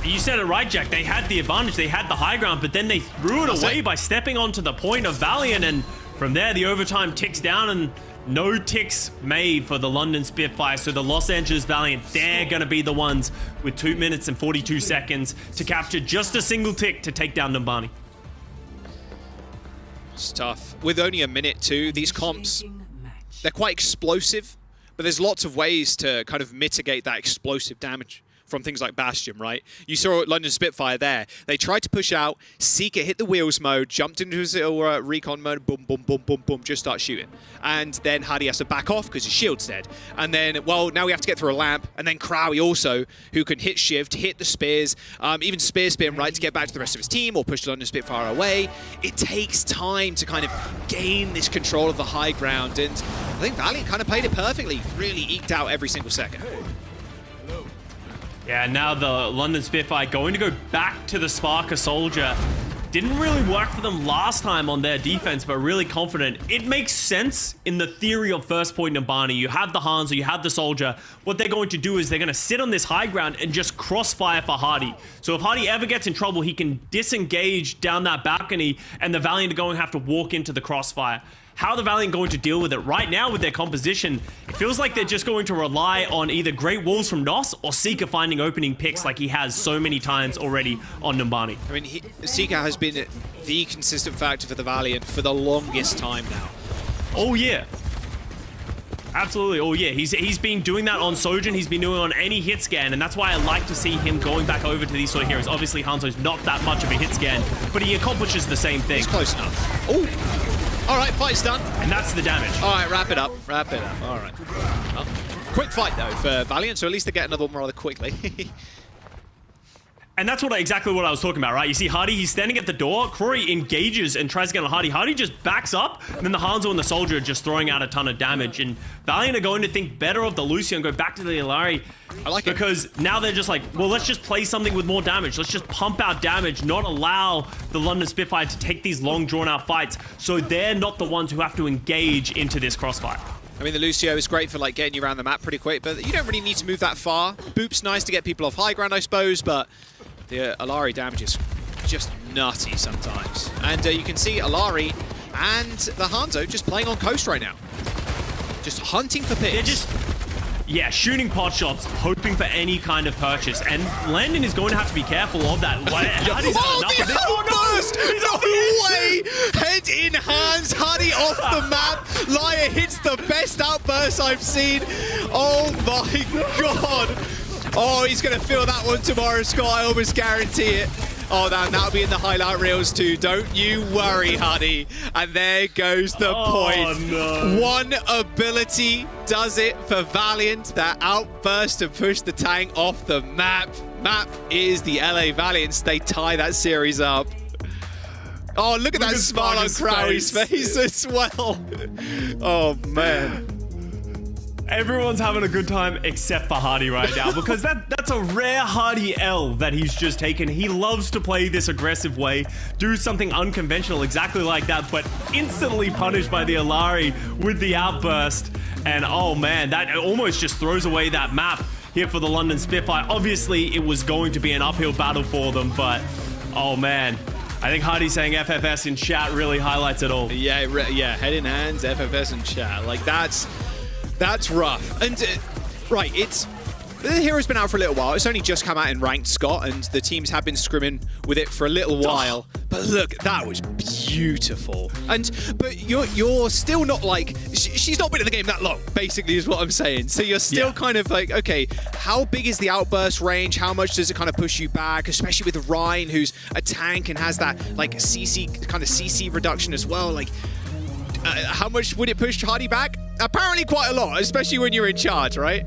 You said it right, Jack. They had the advantage, they had the high ground, but then they threw it away by stepping onto the point of Valiant, and from there the overtime ticks down, and no ticks made for the London Spitfire. So the Los Angeles Valiant, they're going to be the ones with 2 minutes and 42 seconds to capture just a single tick to take down Numbani. It's tough. With only a minute too, these comps, they're quite explosive, but there's lots of ways to kind of mitigate that explosive damage from things like Bastion, right? You saw London Spitfire there. They tried to push out, Seeker hit the wheels mode, jumped into his little recon mode, boom, boom, boom, boom, boom, just start shooting. And then Hardy has to back off because his shield's dead. And then, well, now we have to get through a lamp. And then Crowley also, who can hit shift, hit the spears, even spears being right to get back to the rest of his team or push London Spitfire away. It takes time to kind of gain this control of the high ground. And I think Valiant kind of played it perfectly, really eked out every single second. Yeah, now the London Spitfire going to go back to the Sparker Soldier. Didn't really work for them last time on their defense, but really confident. It makes sense in the theory of first point Numbani. You have the Hanzo, you have the Soldier. What they're going to do is they're going to sit on this high ground and just crossfire for Hardy. So if Hardy ever gets in trouble, he can disengage down that balcony, and the Valiant are going to have to walk into the crossfire. How the Valiant going to deal with it right now with their composition, it feels like they're just going to rely on either great walls from Nos or Seeker finding opening picks like he has so many times already on Numbani. I mean, Seeker has been the consistent factor for the Valiant for the longest time now. Oh yeah. Absolutely, oh yeah. He's been doing that on Sojourn, he's been doing it on any hit scan, and that's why I like to see him going back over to these sort of heroes. Obviously, Hanzo's not that much of a hit scan, but he accomplishes the same thing. He's close enough. Oh! All right, fight's done. And that's the damage. All right, wrap it up. Wrap it up. All right. Well, quick fight, though, for Valiant, so at least they get another one rather quickly. And that's exactly what I was talking about, right? You see Hardy, he's standing at the door. Crory engages and tries to get on Hardy. Hardy just backs up, and then the Hanzo and the Soldier are just throwing out a ton of damage. And Valiant are going to think better of the Lucio and go back to the Illari. I like it. Because now they're just like, well, let's just play something with more damage. Let's just pump out damage, not allow the London Spitfire to take these long, drawn-out fights. So they're not the ones who have to engage into this crossfire. I mean, the Lucio is great for like getting you around the map pretty quick, but you don't really need to move that far. Boop's nice to get people off high ground, I suppose, but the Illari damage is just nutty sometimes. And you can see Illari and the Hanzo just playing on coast right now. Just hunting for picks. They're just, yeah, shooting pot shots, hoping for any kind of purchase. And Landon is going to have to be careful of that. No way! Head in hands, Hardy off the map. Liar hits the best outburst I've seen. Oh my god. Oh, he's going to feel that one tomorrow, Scott. I almost guarantee it. Oh, that'll be in the highlight reels too. Don't you worry, Hardy. And there goes the point. No. One ability does it for Valiant. That outburst to push the tank off the map. Map is the LA Valiants. They tie that series up. Oh, look at that smile on Crowley's face as well. Oh, man. Everyone's having a good time except for Hardy right now, because that's a rare Hardy L that he's just taken. He loves to play this aggressive way, do something unconventional exactly like that, but instantly punished by the Illari with the outburst. And oh man, that almost just throws away that map here for the London Spitfire. Obviously, it was going to be an uphill battle for them, but oh man. I think Hardy saying FFS in chat really highlights it all. Yeah, head in hands, FFS in chat. Like, that's rough. And, right, the hero's been out for a little while. It's only just come out in ranked, Scott, and the teams have been scrimming with it for a little while. But look, that was beautiful. But you're still not like, she's not been in the game that long, basically, is what I'm saying. So you're still kind of like, okay, how big is the outburst range? How much does it kind of push you back? Especially with Ryan, who's a tank and has that like CC reduction as well. Like, how much would it push Hardy back? Apparently quite a lot, especially when you're in charge, right?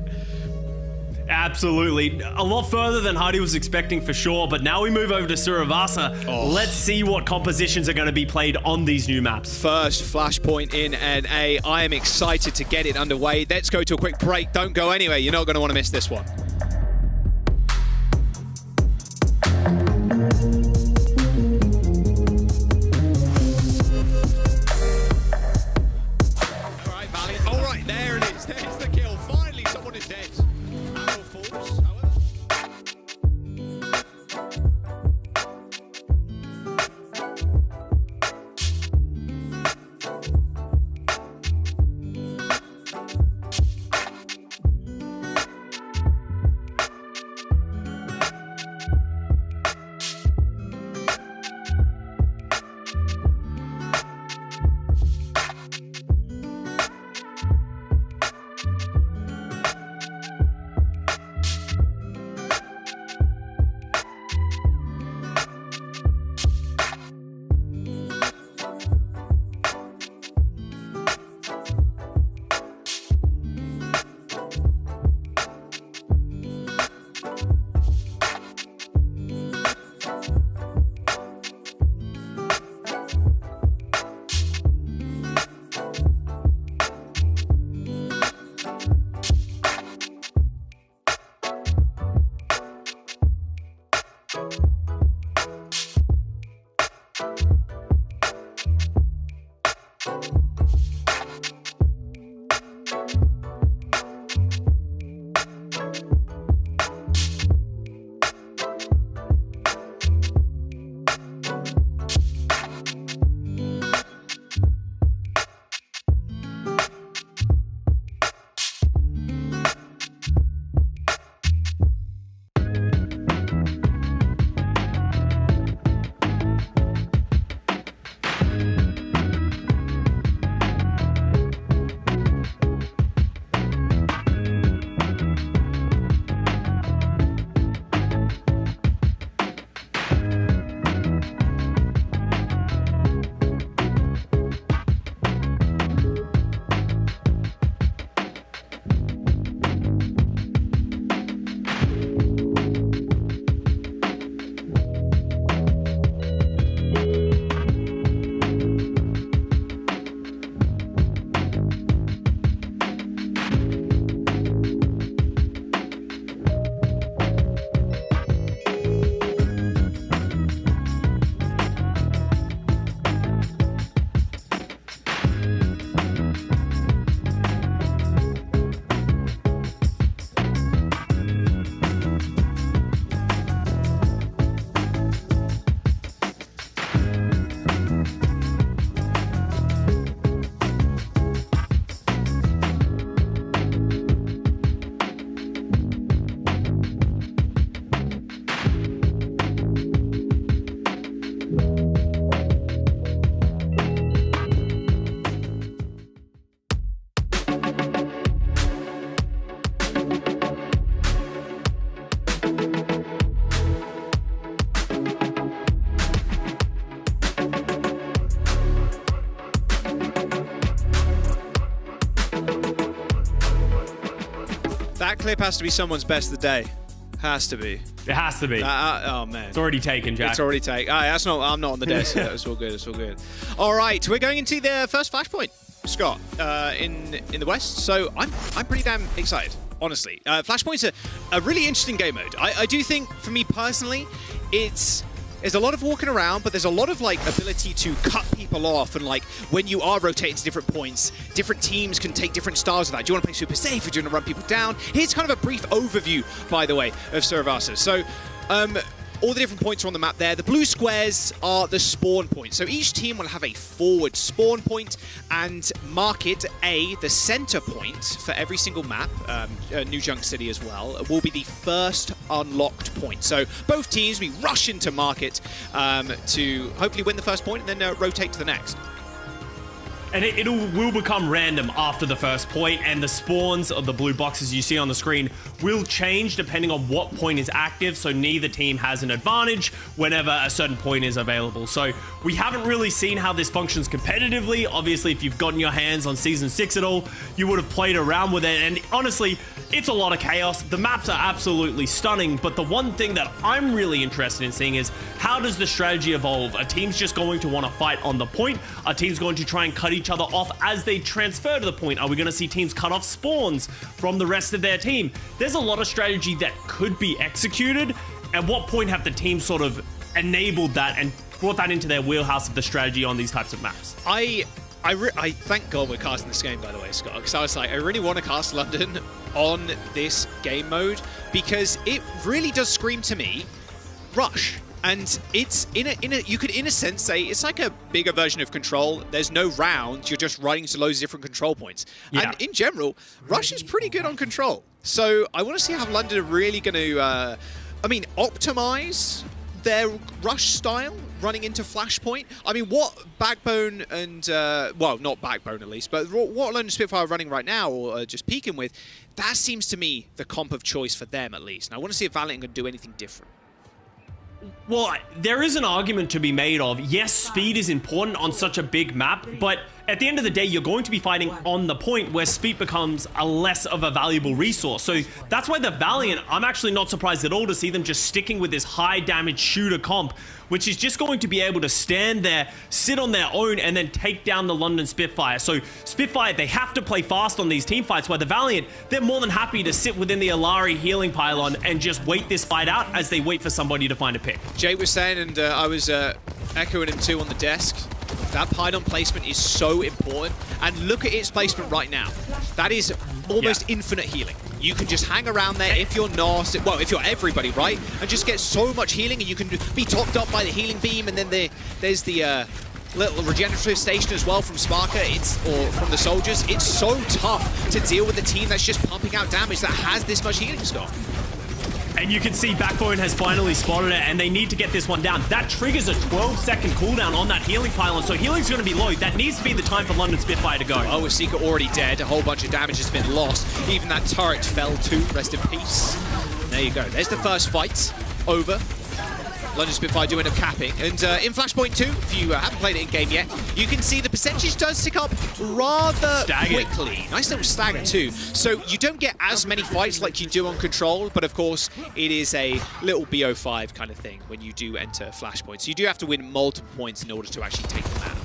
Absolutely. A lot further than Hardy was expecting for sure, but now we move over to Suravasa. Oh. Let's see what compositions are going to be played on these new maps. First flashpoint in NA. I am excited to get it underway. Let's go to a quick break. Don't go anywhere. You're not going to want to miss this one. All right, Valiant. All right, there it is. There's the kill. Finally, someone is dead. Arrow falls, however. That clip has to be someone's best of the day. Has to be. It has to be. Oh, man. It's already taken, Jack. It's already taken. That's not, I'm not on the desk yet. It's all good. It's all good. All right. We're going into the first flashpoint, Scott, in the West. So I'm pretty damn excited, honestly. Flashpoint's a really interesting game mode. I do think, for me personally, there's a lot of walking around, but there's a lot of like ability to cut people off, and like when you are rotating to different points, different teams can take different styles of that. Do you want to play super safe, or do you want to run people down? Here's kind of a brief overview, by the way, of Suravasa. So, all the different points are on the map there. The blue squares are the spawn points. So each team will have a forward spawn point and mark it the center point for every single map, New Junk City as well, will be the first unlocked point. So both teams will rush into market to hopefully win the first point and then rotate to the next. And it will become random after the first point, and the spawns of the blue boxes you see on the screen will change depending on what point is active, so neither team has an advantage whenever a certain point is available. So we haven't really seen how this functions competitively. Obviously, if you've gotten your hands on Season 6 at all, you would have played around with it, and honestly, it's a lot of chaos. The maps are absolutely stunning, but the one thing that I'm really interested in seeing is how does the strategy evolve? Are teams just going to want to fight on the point? Are teams going to try and cut each other off as they transfer to the point? Are we going to see teams cut off spawns from the rest of their team? There's a lot of strategy that could be executed. At what point have the teams sort of enabled that and brought that into their wheelhouse of the strategy on these types of maps? I thank God we're casting this game, by the way, Scott, because I was like, I really want to cast London on this game mode because it really does scream to me rush. And it's you could in a sense say it's like a bigger version of Control. There's no rounds, you're just running to loads of different control points. Yeah. And in general, Rush is pretty good on Control. So I want to see how London are really going to, optimize their Rush style running into Flashpoint. I mean, what Backbone and, well, not Backbone at least, but what London Spitfire are running right now, or just peaking with, that seems to me the comp of choice for them at least. And I want to see if Valiant can do anything different. Well, there is an argument to be made of, yes, speed is important on such a big map, but at the end of the day, you're going to be fighting on the point where speed becomes a less of a valuable resource. So that's why the Valiant, I'm actually not surprised at all to see them just sticking with this high damage shooter comp, which is just going to be able to stand there, sit on their own, and then take down the London Spitfire. So Spitfire, they have to play fast on these team fights, while the Valiant, they're more than happy to sit within the Alari healing pylon and just wait this fight out as they wait for somebody to find a pick. Jay was saying, and I was echoing him too on the desk, that pylon placement is so important, and look at its placement right now. That is almost infinite healing. You can just hang around there if you're Nos, well, if you're everybody, right? And just get so much healing, and you can be topped up by the healing beam, and then there's the little regenerative station as well from Sparker, or from the soldiers. It's so tough to deal with a team that's just pumping out damage that has this much healing stock. And you can see Backbone has finally spotted it, and they need to get this one down. That triggers a 12-second cooldown on that healing pylon, so healing's going to be low. That needs to be the time for London Spitfire to go. Oh, with Seeker already dead, a whole bunch of damage has been lost. Even that turret fell too, rest in peace. There you go, there's the first fight over. London Spitfire do end up capping. And in Flashpoint 2, if you haven't played it in-game yet, you can see the percentage does tick up rather quickly. Nice little stagger too. So you don't get as many fights like you do on Control, but of course, it is a little BO5 kind of thing when you do enter Flashpoint. So you do have to win multiple points in order to actually take them out.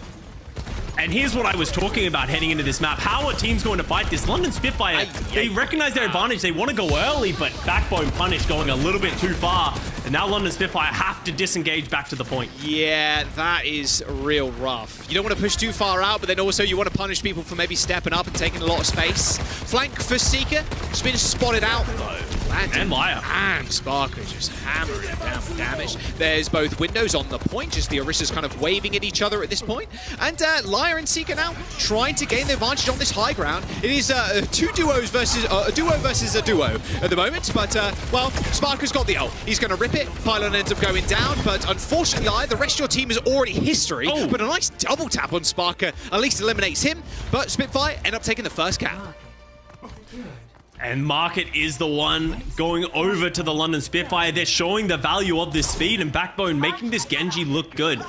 And here's what I was talking about heading into this map. How are teams going to fight this? London Spitfire, they recognize their advantage. They want to go early, but Backbone punish going a little bit too far. And now London Spitfire have to disengage back to the point. Yeah, that is real rough. You don't want to push too far out, but then also you want to punish people for maybe stepping up and taking a lot of space. Flank for Seeker. It's been spotted out, though. And Liar. And Sparker just hammering it down for damage. There's both windows on the point, just the Orissa's kind of waving at each other at this point. And Liar and Seeker now trying to gain the advantage on this high ground. It is two duos versus a duo versus a duo at the moment. But, well, Sparker's got the ult. He's going to rip it. Pylon ends up going down. But unfortunately, Liar, the rest of your team is already history. Oh. But a nice double tap on Sparker at least eliminates him. But Spitfire end up taking the first cap. And Market is the one going over to the London Spitfire. They're showing the value of this speed, and Backbone making this Genji look good.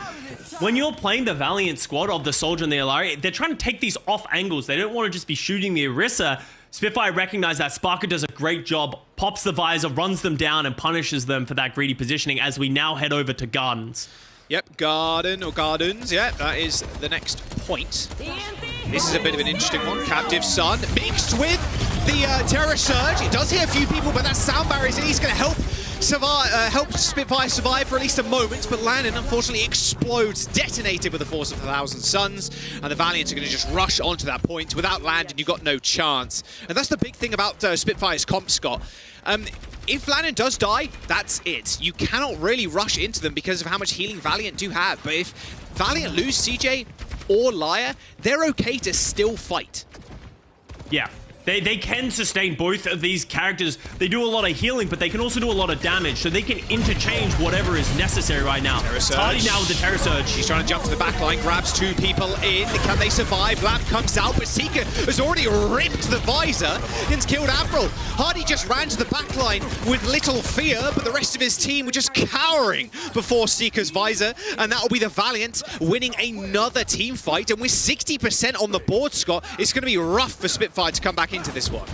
When you're playing the Valiant squad of the Soldier and the Alari, they're trying to take these off angles. They don't want to just be shooting the Orisa. Spitfire recognize that. Sparker does a great job, pops the visor, runs them down, and punishes them for that greedy positioning as we now head over to Gardens. Yep, Garden or Gardens. Yeah, that is the next point. This is a bit of an interesting one. Captive Sun mixed with the Terror Surge. It does hit a few people, but that sound barrier is at least going to help Spitfire survive for at least a moment. But Landon, unfortunately, explodes, detonated with the force of 1,000 suns. And the Valiants are going to just rush onto that point. Without Landon, you've got no chance. And that's the big thing about Spitfire's comp, Scott. If Landon does die, that's it. You cannot really rush into them because of how much healing Valiant do have. But if Valiant lose CJ or Liar, they're okay to still fight. Yeah. They can sustain both of these characters. They do a lot of healing, but they can also do a lot of damage, so they can interchange whatever is necessary right now. Hardy now with the Terror Surge. He's trying to jump to the back line, grabs 2 people in. Can they survive? Lamp comes out, but Seeker has already ripped the visor and killed Admiral. Hardy just ran to the back line with little fear, but the rest of his team were just cowering before Seeker's visor, and that will be the Valiant winning another team fight. And with 60% on the board, Scott, it's going to be rough for Spitfire to come back into this one.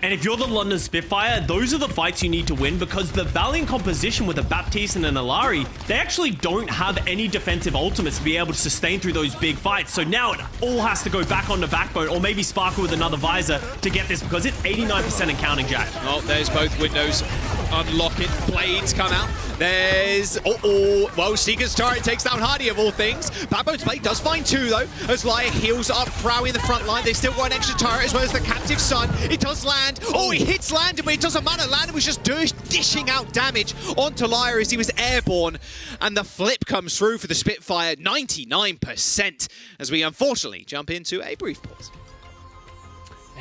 And if you're the London Spitfire, those are the fights you need to win, because the Valiant composition with a Baptiste and an Illari, they actually don't have any defensive ultimates to be able to sustain through those big fights. So now it all has to go back on the backbone, or maybe Sparkle with another visor to get this, because it's 89% and counting, Jack. Oh, there's both windows. Unlock it. Blades come out. There's... Well, Seeker's turret takes down Hardy of all things. Backbone's blade does find 2, though, as Lyre heals up Crowie in the front line. They've still got an extra turret, as well as the Captive Sun. It does land. Oh, it hits Landon, but it doesn't matter. Landon was just dishing out damage onto Lyre as he was airborne. And the flip comes through for the Spitfire, 99%, as we unfortunately jump into a brief pause.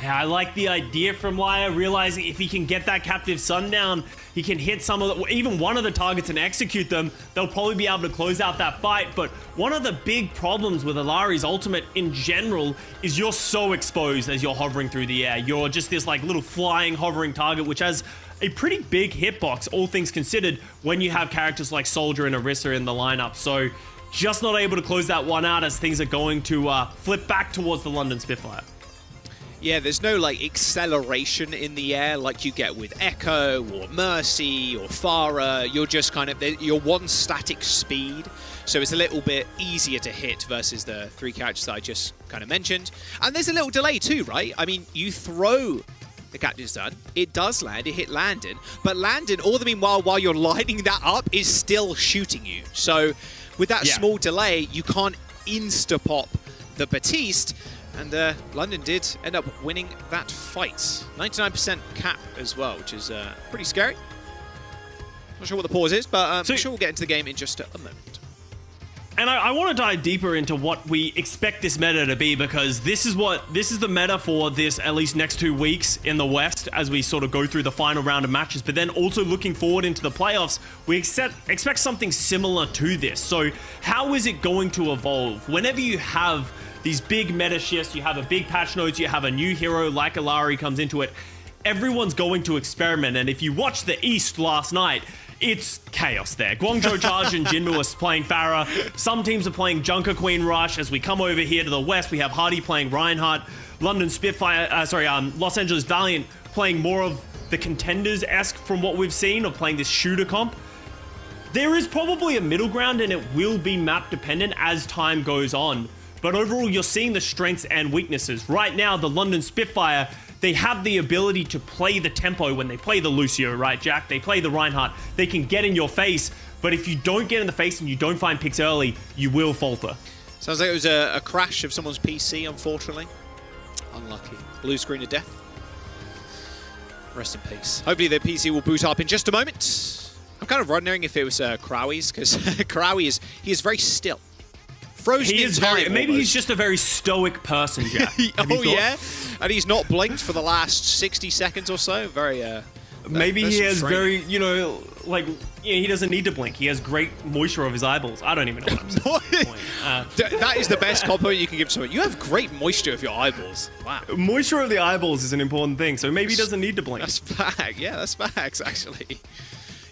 Yeah, I like the idea from Lyre, realizing if he can get that Captive Sun down, he can hit some of the, even one of the targets and execute them, they'll probably be able to close out that fight. But one of the big problems with Illari's ultimate in general is you're so exposed as you're hovering through the air. You're just this like little flying, hovering target, which has a pretty big hitbox, all things considered, when you have characters like Soldier and Orisa in the lineup. So just not able to close that one out as things are going to flip back towards the London Spitfire. Yeah, there's no like acceleration in the air like you get with Echo or Mercy or Pharah. You're just kind of, you're one static speed, so it's a little bit easier to hit versus the 3 characters that I just kind of mentioned. And there's a little delay too, right? I mean, you throw the Captive Sun, it does land, it hit Landon, but Landon, all the meanwhile, while you're lining that up, is still shooting you. So with that small delay, you can't insta-pop the Baptiste. And London did end up winning that fight. 99% cap as well, which is pretty scary. Not sure what the pause is, but I'm sure we'll get into the game in just a moment. And I want to dive deeper into what we expect this meta to be, because this is the meta for this at least next 2 weeks in the West as we sort of go through the final round of matches. But then also looking forward into the playoffs, we expect something similar to this. So how is it going to evolve? Whenever you have these big meta shifts, you have a big patch notes, you have a new hero like Illari comes into it, everyone's going to experiment. And if you watched the East last night, it's chaos there. Guangzhou Charge and Jinmu are playing Pharah. Some teams are playing Junker Queen Rush. As we come over here to the West, we have Hardy playing Reinhardt, London Spitfire, Los Angeles Valiant playing more of the Contenders-esque from what we've seen, of playing this shooter comp. There is probably a middle ground, and it will be map dependent as time goes on. But overall, you're seeing the strengths and weaknesses. Right now, the London Spitfire, they have the ability to play the tempo when they play the Lucio, right, Jack? They play the Reinhardt. They can get in your face, but if you don't get in the face and you don't find picks early, you will falter. Sounds like it was a crash of someone's PC, unfortunately. Unlucky. Blue screen of death. Rest in peace. Hopefully the PC will boot up in just a moment. I'm kind of wondering if it was Crowie's, because Crowie he is very still. Frozen he is in time, very, maybe he's just a very stoic person, Jack. Oh, yeah? And he's not blinked for the last 60 seconds or so? Very, maybe he has very, you know, like, he doesn't need to blink. He has great moisture of his eyeballs. I don't even know what I'm saying. That is the best compliment you can give someone. You have great moisture of your eyeballs. Wow. Moisture of the eyeballs is an important thing, so maybe he doesn't need to blink. That's fact. Yeah, that's facts, actually.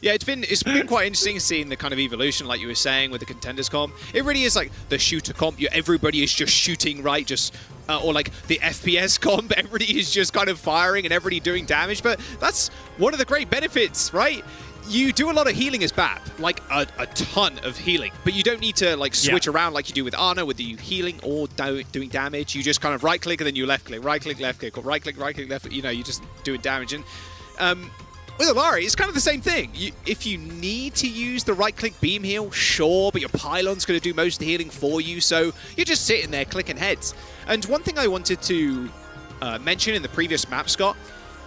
Yeah, it's been quite interesting seeing the kind of evolution, like you were saying, with the Contenders comp. It really is like the shooter comp. Everybody is just shooting, right? Just or like the FPS comp. Everybody is just kind of firing and everybody doing damage. But that's one of the great benefits, right? You do a lot of healing as BAP, like a ton of healing, but you don't need to like switch around like you do with Ana, with the healing or doing damage. You just kind of right click and then you left click, right click, left click, or right click, left. You know, you're just doing damage. And with Illari, it's kind of the same thing. If you need to use the right-click beam heal, sure, but your pylon's going to do most of the healing for you, so you're just sitting there clicking heads. And one thing I wanted to mention in the previous map, Scott,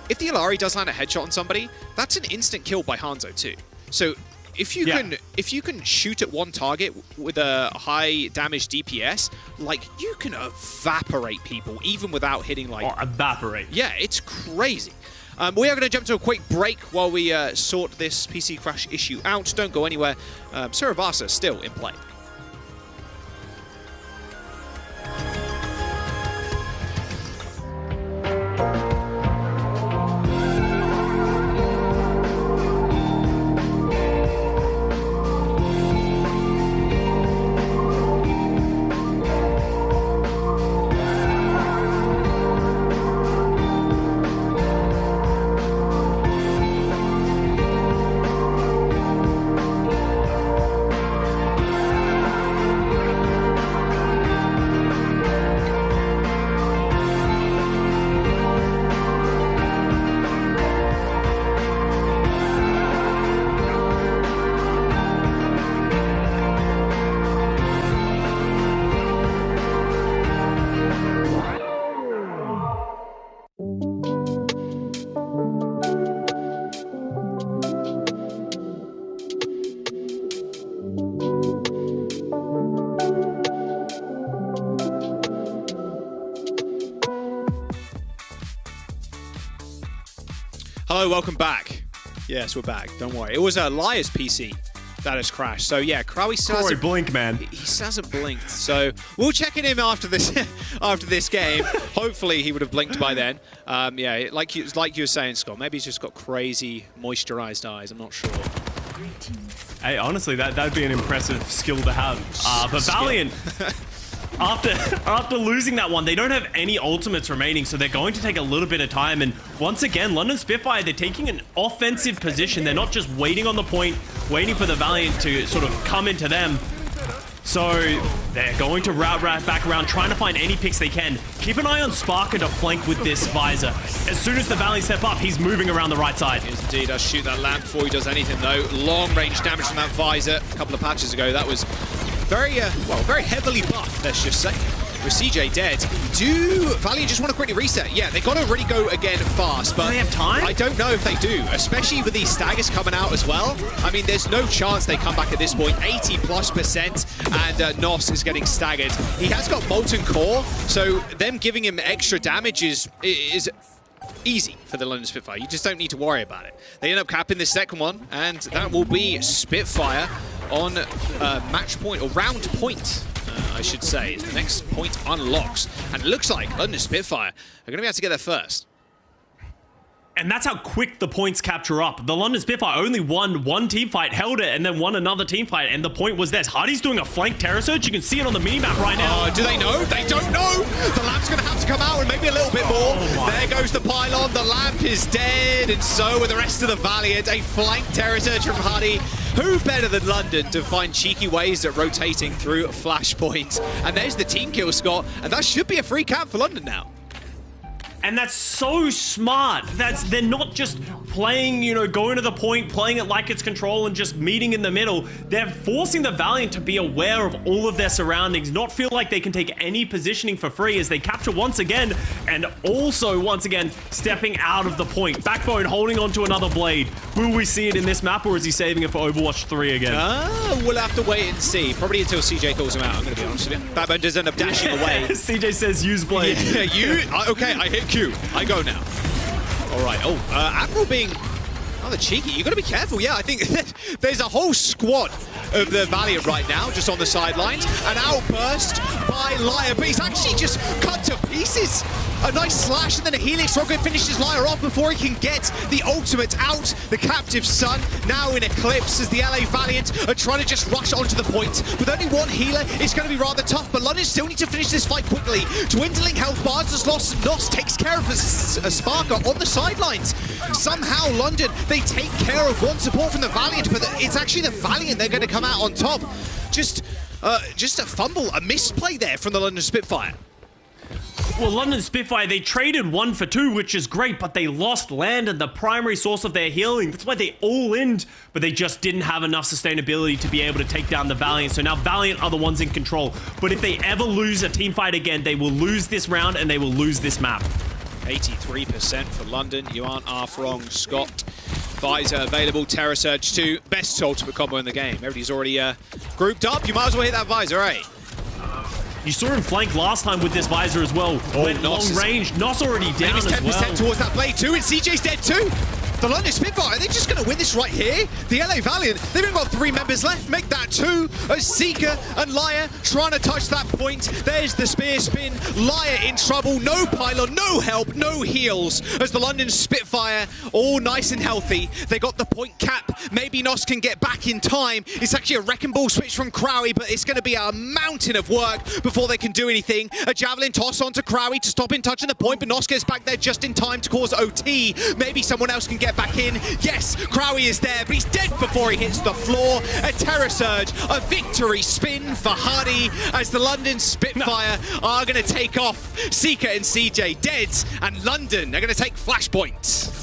if the Illari does land a headshot on somebody, that's an instant kill by Hanzo too. So if you can shoot at one target with a high damage DPS, like, you can evaporate people even without hitting, like... Or evaporate. Yeah, it's crazy. We are going to jump to a quick break while we sort this PC crash issue out. Don't go anywhere. Suravasa still in play. Hello, welcome back. Yes, we're back. Don't worry. It was a Liar's PC that has crashed. So yeah, Crowy still hasn't blink, man. He still hasn't blinked. So we'll check in him after this after this game. Hopefully he would have blinked by then. Yeah, like you were saying, Scott. Maybe he's just got crazy moisturized eyes. I'm not sure. Hey, honestly, that'd be an impressive skill to have. But Valiant. After losing that one, they don't have any ultimates remaining, so they're going to take a little bit of time. And once again, London Spitfire, they're taking an offensive position. They're not just waiting on the point, waiting for the Valiant to sort of come into them. So they're going to route back around, trying to find any picks they can. Keep an eye on Sparker to flank with this visor. As soon as the Valiant step up, he's moving around the right side. Yes, indeed. I'll shoot that lamp before he does anything, though. Long range damage from that visor. A couple of patches ago, that was very heavily buffed, let's just say. With CJ dead, do Valiant just want to quickly reset? Yeah, they got to really go again fast, but do they have time? I don't know if they do, especially with these staggers coming out as well. I mean, there's no chance they come back at this point. 80+%, and Nos is getting staggered. He has got Molten Core, so them giving him extra damage is easy for the London Spitfire. You just don't need to worry about it. They end up capping the second one, and that will be Spitfire on match point, or round point, I should say, as the next point unlocks. And it looks like London Spitfire are going to be able to get there first. And that's how quick the points capture up. The London Spitfire only won one team fight, held it, and then won another team fight. And the point was this. Hardy's doing a flank terror surge. You can see it on the minimap right now. Do they know? They don't know. The lamp's going to have to come out and maybe a little bit more. There goes the pylon. The lamp is dead. And so with the rest of the Valiant, a flank terror surge from Hardy. Who better than London to find cheeky ways at rotating through Flashpoint? And there's the team kill, Scott. And that should be a free cap for London now. And that's so smart. They're not just playing, you know, going to the point, playing it like it's control and just meeting in the middle. They're forcing the Valiant to be aware of all of their surroundings, not feel like they can take any positioning for free as they capture once again, and also once again stepping out of the point. Backbone holding on to another blade. Will we see it in this map, or is he saving it for Overwatch 3 again? We'll have to wait and see. Probably until CJ calls him out, I'm going to be honest with you. Backbone does end up dashing away. CJ says use blade. Yeah, okay, I hit Q. I go now. All right. Oh, Admiral being rather cheeky. You got to be careful. Yeah, I think there's a whole squad of the Valiant right now, just on the sidelines. An outburst by Liar, but he's actually just cut to pieces. A nice slash and then a Helix Rocket finishes Liar off before he can get the ultimate out. The captive Sun now in Eclipse as the LA Valiant are trying to just rush onto the point. With only one healer, it's going to be rather tough, but London still need to finish this fight quickly. Dwindling health bars as Nos takes care of a Sparker on the sidelines. Somehow London, they take care of one support from the Valiant, but it's actually the Valiant they're going to come out on top. Just a fumble, a misplay there from the London Spitfire. Well, London Spitfire, they traded 1 for 2, which is great, but they lost land and the primary source of their healing. That's why they all in, but they just didn't have enough sustainability to be able to take down the Valiant. So now Valiant are the ones in control. But if they ever lose a team fight again, they will lose this round and they will lose this map. 83% for London. You aren't half wrong, Scott. Visor available, Terror Surge 2, best ultimate combo in the game. Everybody's already grouped up. You might as well hit that Visor, right? You saw him flank last time with this Visor as well. Went long range. Nos already down as well. 10% towards that blade too, and CJ's dead too. The London Spitfire, are they just going to win this right here? The LA Valiant, they've only got 3 members left. Make that 2. As Seeker and Liar trying to touch that point. There's the spear spin. Liar in trouble. No pylon, no help, no heals. As the London Spitfire, all nice and healthy. They got the point cap. Maybe Nos can get back in time. It's actually a wrecking ball switch from Crowy, but it's going to be a mountain of work before they can do anything. A javelin toss onto Crowy to stop him touching the point, but Nos gets back there just in time to cause OT. Maybe someone else can get back in. Yes, Crowy is there, but he's dead before he hits the floor. A Terror Surge, a victory spin for Hardy as the London Spitfire are going to take off. Seeker and CJ dead, and London are going to take Flashpoint.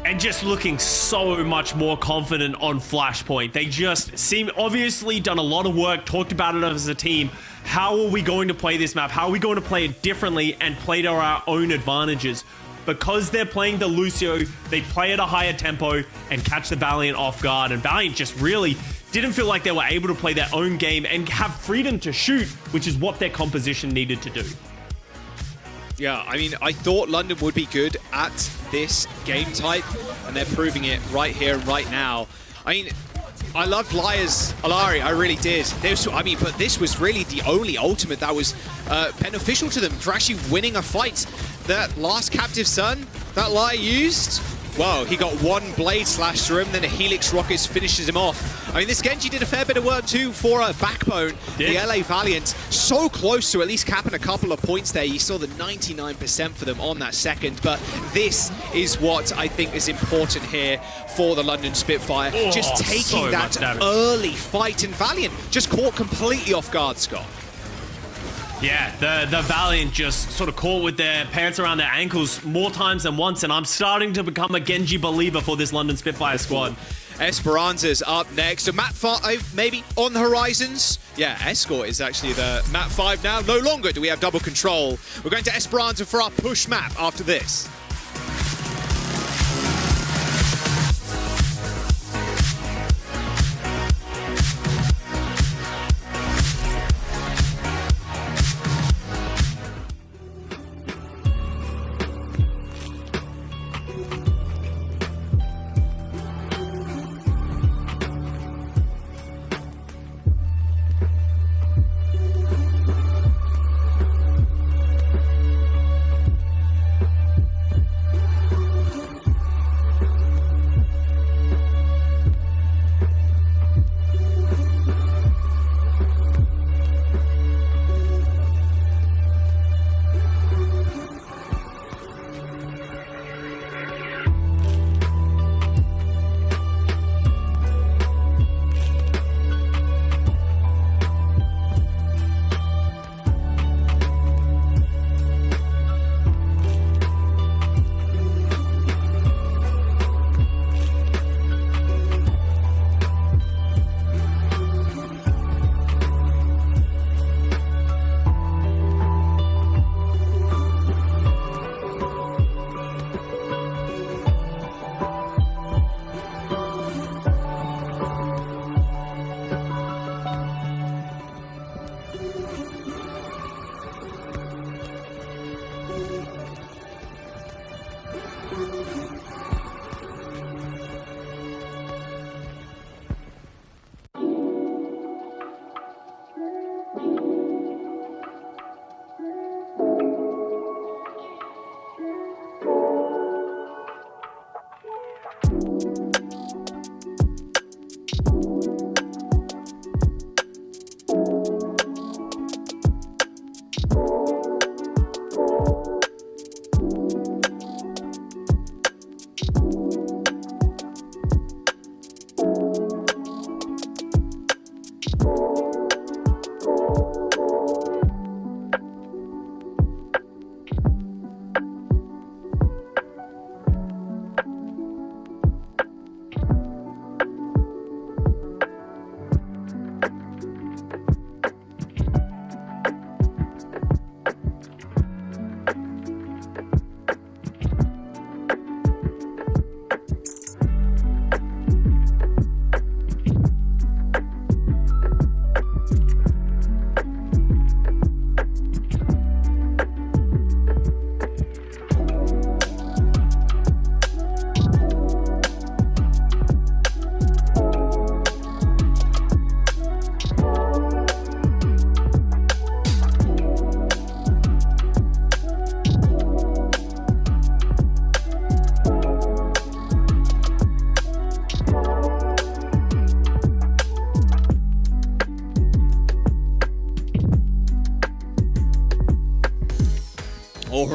And just looking so much more confident on Flashpoint. They just seem obviously done a lot of work, talked about it as a team. How are we going to play this map? How are we going to play it differently and play to our own advantages? Because they're playing the Lucio, they play at a higher tempo and catch the Valiant off guard. And Valiant just really didn't feel like they were able to play their own game and have freedom to shoot, which is what their composition needed to do. Yeah, I mean, I thought London would be good at this game type, and they're proving it right here and right now. I mean, I loved Liar's Alari, I really did. But this was really the only ultimate that was beneficial to them for actually winning a fight. That last Captive Sun that Liar used, well, he got 1 blade slash through him, then a Helix Rockets finishes him off. I mean, this Genji did a fair bit of work too for a Backbone. The LA Valiant, so close to at least capping a couple of points there. You saw the 99% for them on that second, but this is what I think is important here for the London Spitfire. Just taking that early fight, and Valiant just caught completely off guard, Scott. Yeah, the Valiant just sort of caught with their pants around their ankles more times than once, and I'm starting to become a Genji believer for this London Spitfire squad. Esperanza's up next. So map 5 maybe on the horizons. Yeah, Escort is actually the map 5 now. No longer do we have double control. We're going to Esperanza for our push map after this.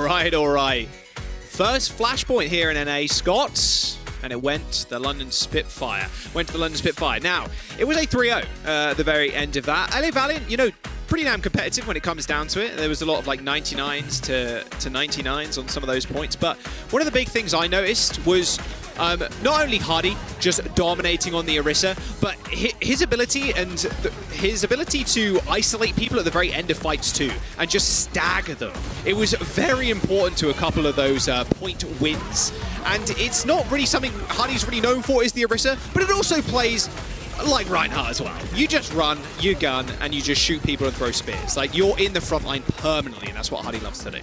all right. First flashpoint here in NA, Scott. And it went to the London Spitfire. Now, it was a 3-0 at the very end of that. LA Valiant, you know, pretty damn competitive when it comes down to it. There was a lot of like 99s to 99s on some of those points. But one of the big things I noticed was not only Hardy just dominating on the Orisa, but his ability to isolate people at the very end of fights too, and just stagger them. It was very important to a couple of those point wins. And it's not really something Hardy's really known for, is the Orisa, but it also plays like Reinhardt as well. You just run, you gun, and you just shoot people and throw spears. Like, you're in the front line permanently, and that's what Hardy loves to do.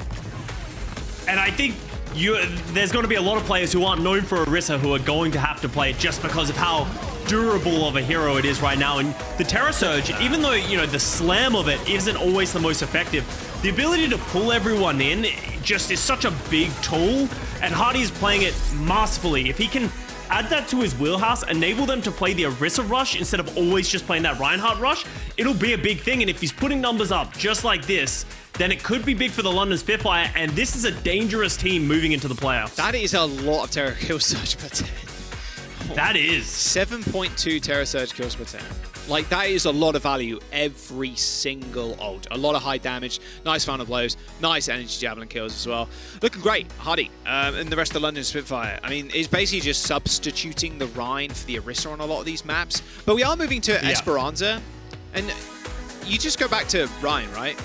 And I think there's going to be a lot of players who aren't known for Orisa who are going to have to play it just because of how durable of a hero it is right now. And the Terra Surge, even though, you know, the slam of it isn't always the most effective, the ability to pull everyone in just is such a big tool, and Hardy's playing it masterfully. If he can add that to his wheelhouse, enable them to play the Orisa rush instead of always just playing that Reinhardt rush, it'll be a big thing. And if he's putting numbers up just like this, then it could be big for the London Spitfire, and this is a dangerous team moving into the playoffs. That is a lot of Terra kill surge per 10. That is. 7.2 Terra surge kills per 10. Like, that is a lot of value every single ult. A lot of high damage, nice final blows, nice energy javelin kills as well. Looking great, Hardy, and the rest of the London Spitfire. I mean, it's basically just substituting the Rhine for the Orisa on a lot of these maps. But we are moving to Esperanza, and you just go back to Rhine, right?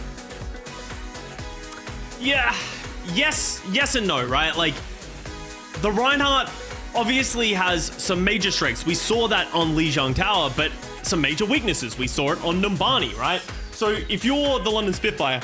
Yeah, yes and no, right? Like, the Reinhardt obviously has some major strengths. We saw that on Lijiang Tower, but some major weaknesses. We saw it on Numbani, right? So if you're the London Spitfire,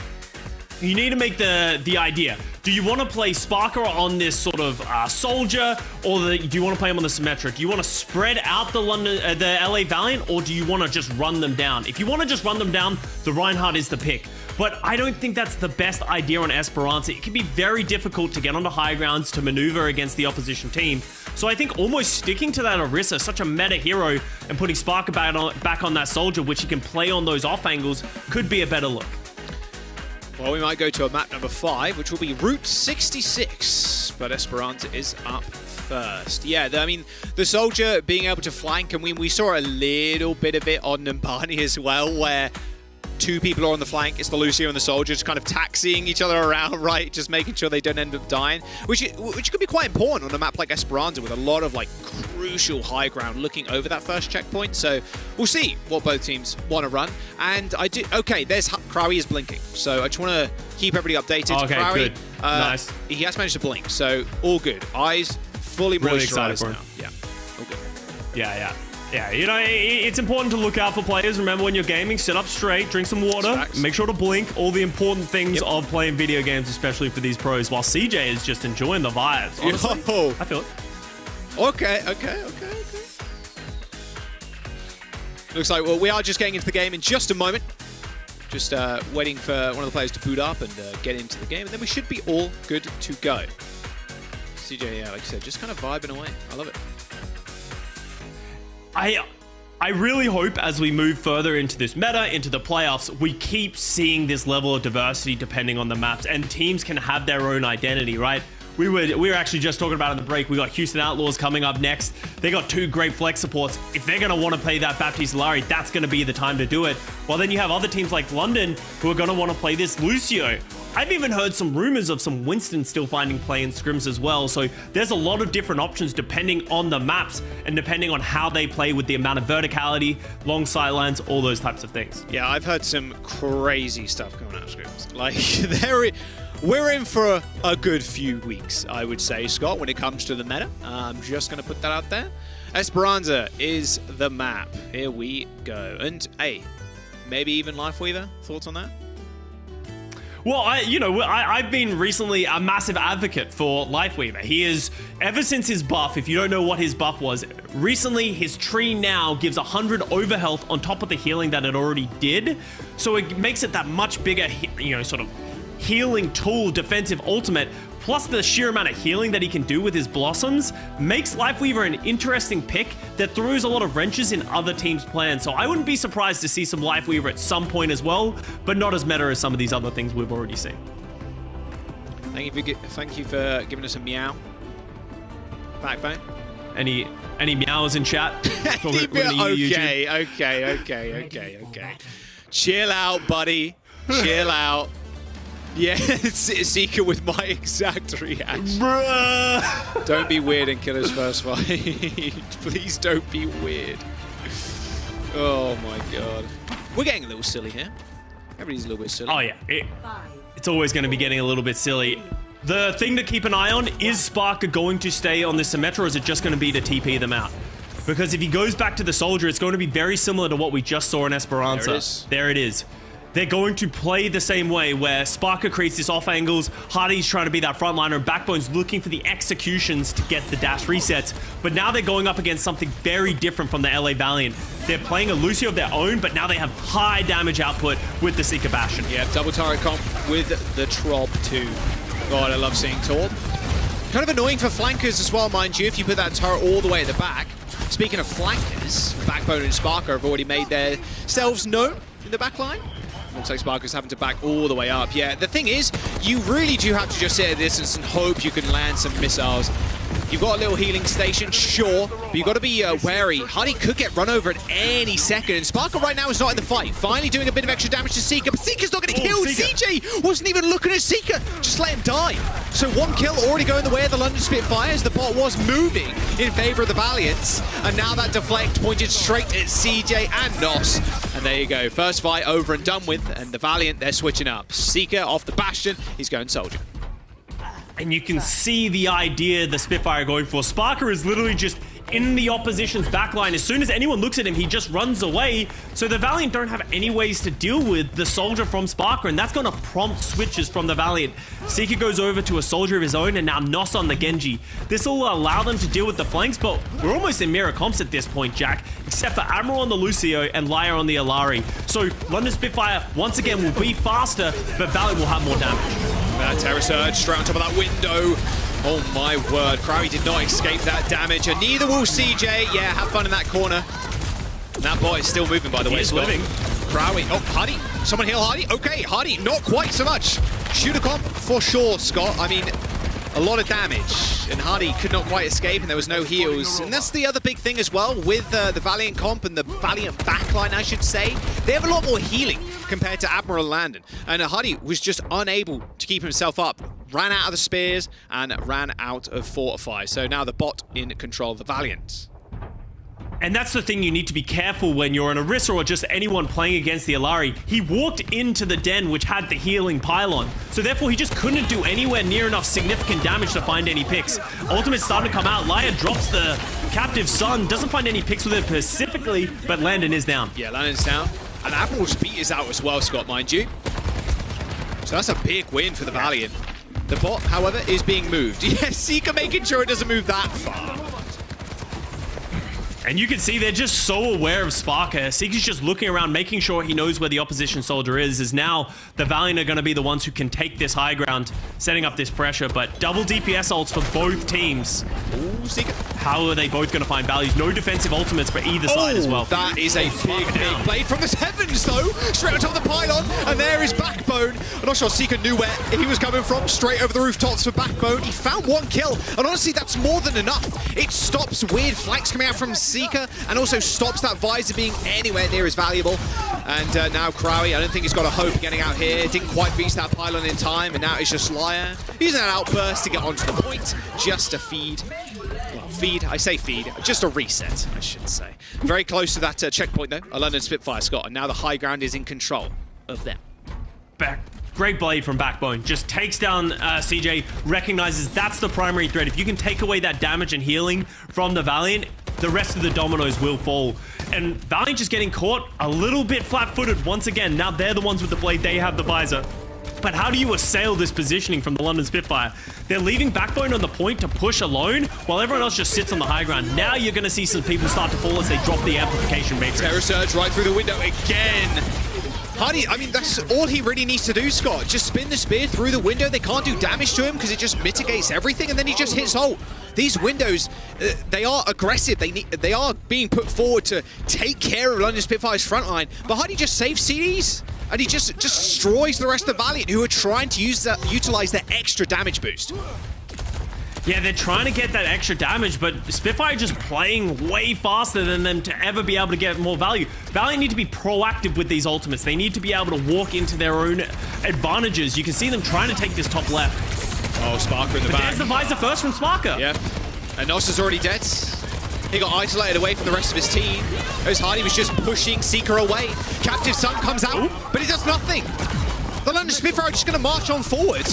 you need to make the idea. Do you want to play Sparker on this sort of soldier, or do you want to play him on the Symmetra? Do you want to spread out the LA Valiant, or do you want to just run them down? If you want to just run them down, the Reinhardt is the pick. But I don't think that's the best idea on Esperanza. It can be very difficult to get onto high grounds, to maneuver against the opposition team. So I think almost sticking to that Orisa, such a meta hero, and putting Sparker back on that soldier, which he can play on those off angles, could be a better look. Well, we might go to a map number 5, which will be Route 66, but Esperanza is up first. Yeah, I mean, the soldier being able to flank, and we saw a little bit of it on Numbani as well, where two people are on the flank. It's the Lucio and the soldier just kind of taxiing each other around, right? Just making sure they don't end up dying, which could be quite important on a map like Esperanza with a lot of like crucial high ground looking over that first checkpoint. So we'll see what both teams want to run. And I do. Okay, there's Krawi is blinking, so I just want to keep everybody updated. Okay, Krawi, good. Nice. He has managed to blink, so all good. Eyes fully really moisturized now. Yeah, all good. Yeah, you know, it's important to look out for players. Remember, when you're gaming, sit up straight, drink some water, make sure to blink, all the important things of playing video games, especially for these pros, while CJ is just enjoying the vibes. Honestly, I feel it. Okay. Looks like, well, we are just getting into the game in just a moment. Just waiting for one of the players to boot up and get into the game, and then we should be all good to go. CJ, yeah, like I said, just kind of vibing away. I love it. I really hope as we move further into this meta, into the playoffs, we keep seeing this level of diversity depending on the maps, and teams can have their own identity, right? We were actually just talking about in the break, we got Houston Outlaws coming up next. They got two great flex supports. If they're going to want to play that Baptiste Lari, that's going to be the time to do it. Well, then you have other teams like London who are going to want to play this Lucio. I've even heard some rumors of some Winston still finding play in scrims as well. So there's a lot of different options depending on the maps and depending on how they play with the amount of verticality, long sidelines, all those types of things. Yeah, I've heard some crazy stuff coming out of scrims. Like, we're in for a good few weeks, I would say, Scott, when it comes to the meta. I'm just going to put that out there. Esperanza is the map. Here we go. And, hey, maybe even Lifeweaver? Thoughts on that? Well, I've been recently a massive advocate for Lifeweaver. He is, ever since his buff, if you don't know what his buff was, recently his tree now gives 100 overhealth on top of the healing that it already did. So it makes it that much bigger, sort of healing tool, defensive ultimate, plus the sheer amount of healing that he can do with his blossoms, makes Lifeweaver an interesting pick that throws a lot of wrenches in other teams' plans. So I wouldn't be surprised to see some Lifeweaver at some point as well, but not as meta as some of these other things we've already seen. Thank you for giving us a meow. Backbone. Any meows in chat? Okay. Chill out, buddy. Chill out. Yeah, Seeker with my exact reaction. Bruh. Don't be weird and kill his first fight. Please don't be weird. Oh my god. We're getting a little silly here. Everybody's a little bit silly. Oh yeah, it's always going to be getting a little bit silly. The thing to keep an eye on, is Sparker going to stay on this Symmetra, or is it just going to be to TP them out? Because if he goes back to the Soldier, it's going to be very similar to what we just saw in Esperanza. There it is. They're going to play the same way, where Sparker creates this off angles, Hardy's trying to be that frontliner, and Backbone's looking for the executions to get the dash resets. But now they're going up against something very different from the LA Valiant. They're playing a Lucio of their own, but now they have high damage output with the Seeker Bastion. Yeah, double turret comp with the Trob too. God, I love seeing Torb. Kind of annoying for flankers as well, mind you, if you put that turret all the way at the back. Speaking of flankers, Backbone and Sparker have already made themselves known in the back line. Looks like Sparker's having to back all the way up. Yeah, the thing is, you really do have to just sit at a distance and hope you can land some missiles. You've got a little healing station, sure, but you've got to be wary. Hardy could get run over at any second, and Sparker right now is not in the fight. Finally doing a bit of extra damage to Seeker, but Seeker's not getting killed. CJ wasn't even looking at Seeker, just let him die. So one kill already going the way of the London Spitfires. The bot was moving in favor of the Valiants, and now that deflect pointed straight at CJ and Nos. And there you go, first fight over and done with, and the Valiant, they're switching up. Seeker off the Bastion, he's going Soldier. And you can see the idea the Spitfire are going for. Sparker is literally just in the opposition's backline. As soon as anyone looks at him, he just runs away. So the Valiant don't have any ways to deal with the Soldier from Sparker, and that's going to prompt switches from the Valiant. Seeker goes over to a Soldier of his own, and now Nos on the Genji. This will allow them to deal with the flanks, but we're almost in mirror comps at this point, Jack, except for Admiral on the Lucio and Lyra on the Alari. So London Spitfire, once again, will be faster, but Valiant will have more damage. That Terror Surge straight on top of that window. Oh my word, Crowley did not escape that damage, and neither will CJ. Yeah, have fun in that corner. And that bot is still moving, by the way. He's living. Crowley, oh, Hardy. Someone heal Hardy? Okay, Hardy, not quite so much. Shooter comp for sure, Scott. I mean, a lot of damage, and Hardy could not quite escape, and there was no heals. And that's the other big thing as well with the Valiant comp and the Valiant backline, I should say. They have a lot more healing compared to Admiral Landon. And Hardy was just unable to keep himself up. Ran out of the spears and ran out of Fortify. So now the bot in control of the Valiant. And that's the thing you need to be careful when you're an Orisa or just anyone playing against the Alari. He walked into the den which had the healing pylon, so therefore he just couldn't do anywhere near enough significant damage to find any picks. Ultimate's starting to come out. Lyra drops the captive son, doesn't find any picks with it specifically, but Landon is down. Yeah, Landon's down. And Admiral's beat is out as well, Scott, mind you. So that's a big win for the Valiant. The bot, however, is being moved. Yes, Seeker making sure it doesn't move that far. And you can see they're just so aware of Sparker. Seeker's just looking around, making sure he knows where the opposition soldier is, as now the Valiant are going to be the ones who can take this high ground, setting up this pressure. But double DPS ults for both teams. Ooh, Seeker. How are they both going to find values? No defensive ultimates for either side as well. That is a big blade from the heavens, though. Straight on top of the pylon, and there is Backbone. I'm not sure Seeker knew where he was coming from. Straight over the rooftops for Backbone. He found one kill, and honestly, that's more than enough. It stops weird flanks coming out from Seeker, and also stops that visor being anywhere near as valuable. And now Crowley, I don't think he's got a hope of getting out here. Didn't quite reach that pylon in time, and now it's just Lyra using that outburst to get onto the point, just to feed. Well, feed, I say feed, just a reset, I should say. Very close to that checkpoint, though, a London Spitfire, Scott, and now the high ground is in control of them. Great blade from Backbone. Just takes down CJ, recognizes that's the primary threat. If you can take away that damage and healing from the Valiant, the rest of the dominoes will fall. And Valiant just getting caught a little bit flat-footed once again. Now they're the ones with the blade, they have the visor. But how do you assail this positioning from the London Spitfire? They're leaving Backbone on the point to push alone, while everyone else just sits on the high ground. Now you're going to see some people start to fall as they drop the amplification matrix. Terror Surge right through the window again. Hardy, I mean, that's all he really needs to do, Scott. Just spin the spear through the window. They can't do damage to him because it just mitigates everything, and then he just hits ult. These windows, they are aggressive. They are being put forward to take care of London Spitfire's front line. But Hardy just saves CDs, and he just destroys the rest of Valiant, who are trying to utilize their extra damage boost. Yeah, they're trying to get that extra damage, but Spitfire just playing way faster than them to ever be able to get more value. Valiant need to be proactive with these ultimates. They need to be able to walk into their own advantages. You can see them trying to take this top left. Oh, Sparker in the back. There's the visor first from Sparker. Yeah, and Nos is already dead. He got isolated away from the rest of his team. As Hardy was just pushing Seeker away. Captive Sun comes out, but he does nothing. The London Spitfire are just going to march on forward.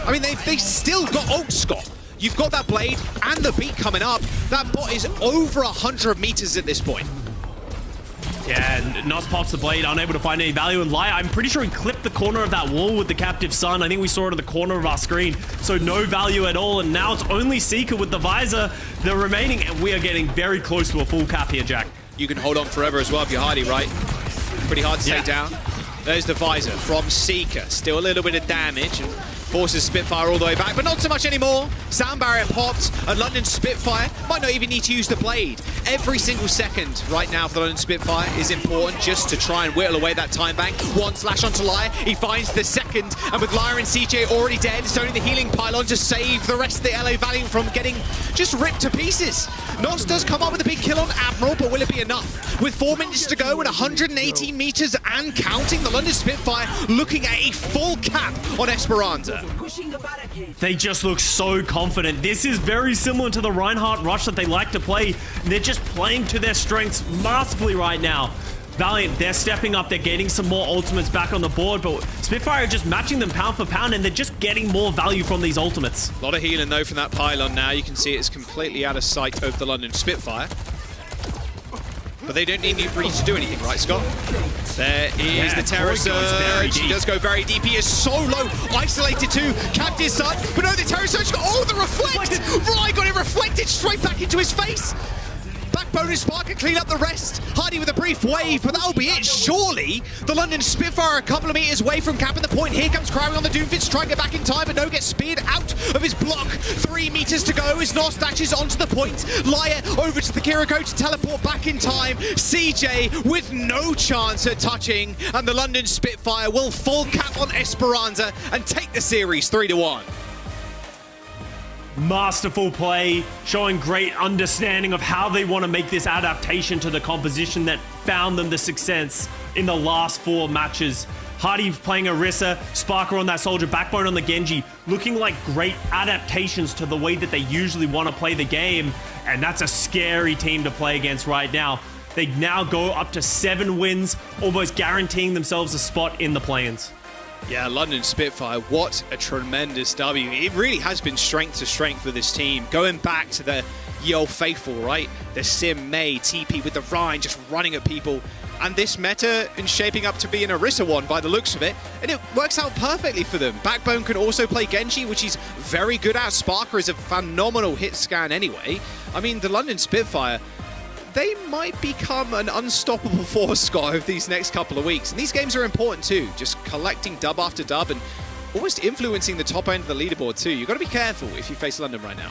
I mean, they still got ult, Scott. You've got that blade and the beat coming up. That bot is over 100 meters at this point. Yeah, and Nos pops the blade, unable to find any value in Light. I'm pretty sure he clipped the corner of that wall with the Captive Sun. I think we saw it in the corner of our screen. So no value at all. And now it's only Seeker with the visor. The remaining, and we are getting very close to a full cap here, Jack. You can hold on forever as well if you're Hardy, right? Pretty hard to stay down. There's the visor from Seeker. Still a little bit of damage. And forces Spitfire all the way back, but not so much anymore. Sound barrier popped, and London Spitfire might not even need to use the blade. Every single second right now for the London Spitfire is important just to try and whittle away that time bank. One slash onto Lyre, he finds the second, and with Lyre and CJ already dead, it's only the healing pylon to save the rest of the LA Valiant from getting just ripped to pieces. Nos does come up with a big kill on Admiral, but will it be enough? With 4 minutes to go and 118 meters and counting, the London Spitfire looking at a full cap on Esperanza. They just look so confident. This is very similar to the Reinhardt rush that they like to play. They're just playing to their strengths masterfully right now. Valiant, they're stepping up. They're getting some more ultimates back on the board, but Spitfire are just matching them pound for pound, and they're just getting more value from these ultimates. A lot of healing, though, from that pylon now. You can see it's completely out of sight of the London Spitfire. But they don't need to do anything, right, Scott? There is the Terror Surge. He does go very deep. He is so low, isolated too. Captive Sun, but no, the Terror Surge got the reflect! Rye got it reflected straight back into his face. Backbone and Spark can clean up the rest. Hardy with a brief wave, but that'll be it. Surely the London Spitfire a couple of meters away from capping the point. Here comes Crowing on the Doomfist, trying to get back in time, but no, gets speared out of his block. 3 meters to go as Nos dashes onto the point. Lyre over to the Kiriko to teleport back in time. CJ with no chance at touching, and the London Spitfire will full cap on Esperanza and take the series 3-1. Masterful play, showing great understanding of how they want to make this adaptation to the composition that found them the success in the last 4 matches. Hardy playing Orisa, Sparker on that Soldier, Backbone on the Genji, looking like great adaptations to the way that they usually want to play the game, and that's a scary team to play against right now. They now go up to 7 wins, almost guaranteeing themselves a spot in the play-ins. Yeah, London Spitfire, what a tremendous W. It really has been strength to strength for this team. Going back to the ye old faithful, right? The Sim, May, TP with the Rhine just running at people. And this meta is shaping up to be an Orisa one by the looks of it. And it works out perfectly for them. Backbone can also play Genji, which he's very good at. Sparker is a phenomenal hit scan anyway. I mean, the London Spitfire, they might become an unstoppable force, Scott, over these next couple of weeks. And these games are important too, just collecting dub after dub and almost influencing the top end of the leaderboard too. You've got to be careful if you face London right now.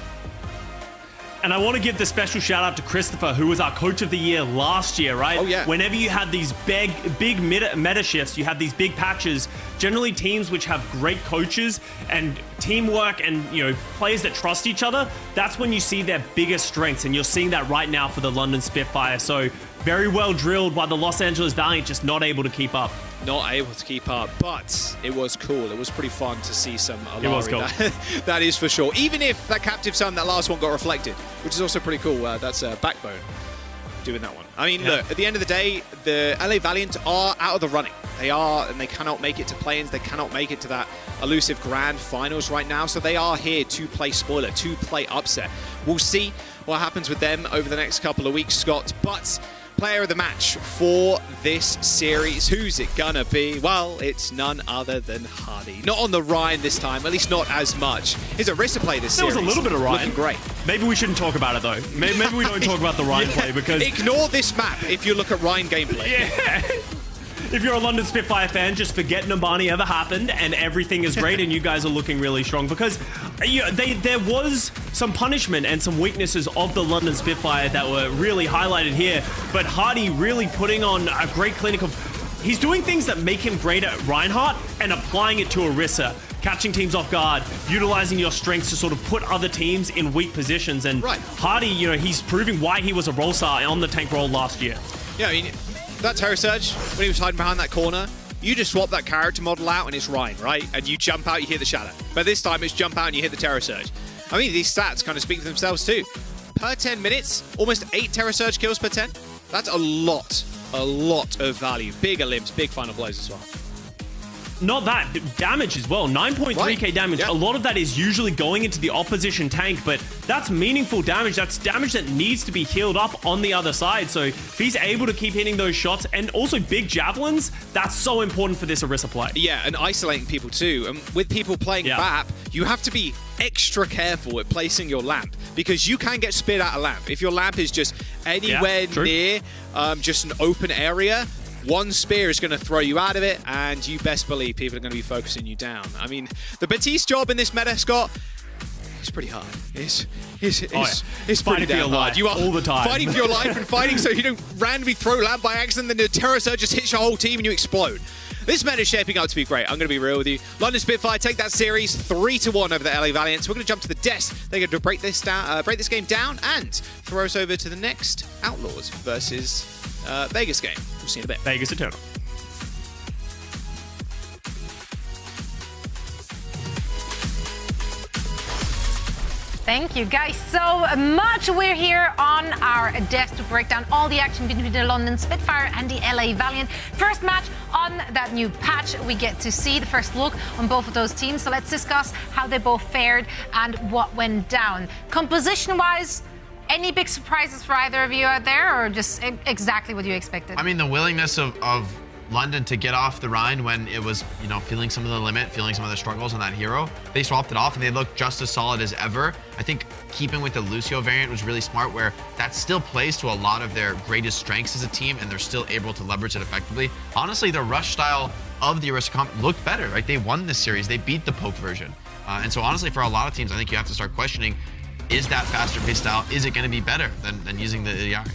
And I want to give the special shout out to Christopher, who was our coach of the year last year, right? Oh, yeah. Whenever you had these big meta shifts, you have these big patches, generally teams which have great coaches and teamwork and, you know, players that trust each other, that's when you see their biggest strengths. And you're seeing that right now for the London Spitfire. So very well drilled by the Los Angeles Valiant, just not able to keep up. Not able to keep up, but it was cool. It was pretty fun to see some Alari. It was cool. That is for sure. Even if that Captive Sun, that last one, got reflected, which is also pretty cool. That's Backbone doing that one. I mean, look, at the end of the day, the LA Valiant are out of the running. They are, and they cannot make it to play-ins. They cannot make it to that elusive grand finals right now. So they are here to play spoiler, to play upset. We'll see what happens with them over the next couple of weeks, Scott. But player of the match for this series, who's it gonna be? Well, it's none other than Hardy. Not on the Rhine this time, at least not as much. His Orisa play this series. There was a little bit of Rhine. Looking great. Maybe we shouldn't talk about it though. Maybe we don't talk about the Rhine play because... Ignore this map if you look at Rhine gameplay. Yeah. If you're a London Spitfire fan, just forget Nabani ever happened and everything is great and you guys are looking really strong, because there was some punishment and some weaknesses of the London Spitfire that were really highlighted here, but Hardy really putting on a great clinic of... He's doing things that make him great at Reinhardt and applying it to Orisa, catching teams off guard, utilizing your strengths to sort of put other teams in weak positions. And Hardy, you know, he's proving why he was a role star on the tank role last year. Yeah, I mean, that Terror Surge, when he was hiding behind that corner, you just swap that character model out and it's Ryan, right? And you jump out, you hit the Shadow. But this time it's jump out and you hit the Terror Surge. I mean, these stats kind of speak for themselves too. Per 10 minutes, almost 8 Terror Surge kills per 10. That's a lot of value. Big limbs, big final blows as well. Not that, damage as well. 9.3k damage. A lot of that is usually going into the opposition tank, but that's meaningful damage. That's damage that needs to be healed up on the other side. So if he's able to keep hitting those shots, and also big javelins, that's so important for this Orisa play. Yeah, and isolating people too. And with people playing BAP, you have to be extra careful at placing your lamp, because you can get spit out a lamp. If your lamp is just anywhere near just an open area, one spear is going to throw you out of it, and you best believe people are going to be focusing you down. I mean, the Batiste job in this meta, Scott, is pretty hard. It's pretty damn hard. You are all the time fighting for your life and fighting so you don't randomly throw lamp by accident, then the Terror Surge just hits your whole team and you explode. This meta is shaping up to be great. I'm going to be real with you. London Spitfire take that series 3-1 over the LA Valiant. So we're going to jump to the desk. They're going to break this game down and throw us over to the next Outlaws versus Vegas game. We'll see you in a bit. Vegas Eternal. Thank you guys so much. We're here on our desk to break down all the action between the London Spitfire and the LA Valiant. First match on that new patch. We get to see the first look on both of those teams. So let's discuss how they both fared and what went down. Composition-wise, any big surprises for either of you out there, or just exactly what you expected? I mean, the willingness of London to get off the Rhine when it was, you know, feeling some of the limit, feeling some of the struggles on that hero. They swapped it off and they looked just as solid as ever. I think keeping with the Lucio variant was really smart, where that still plays to a lot of their greatest strengths as a team, and they're still able to leverage it effectively. Honestly, the rush style of the Orisa comp looked better, right? They won this series. They beat the poke version. And so honestly, for a lot of teams, I think you have to start questioning, is that faster pace style, is it going to be better than using the Yari?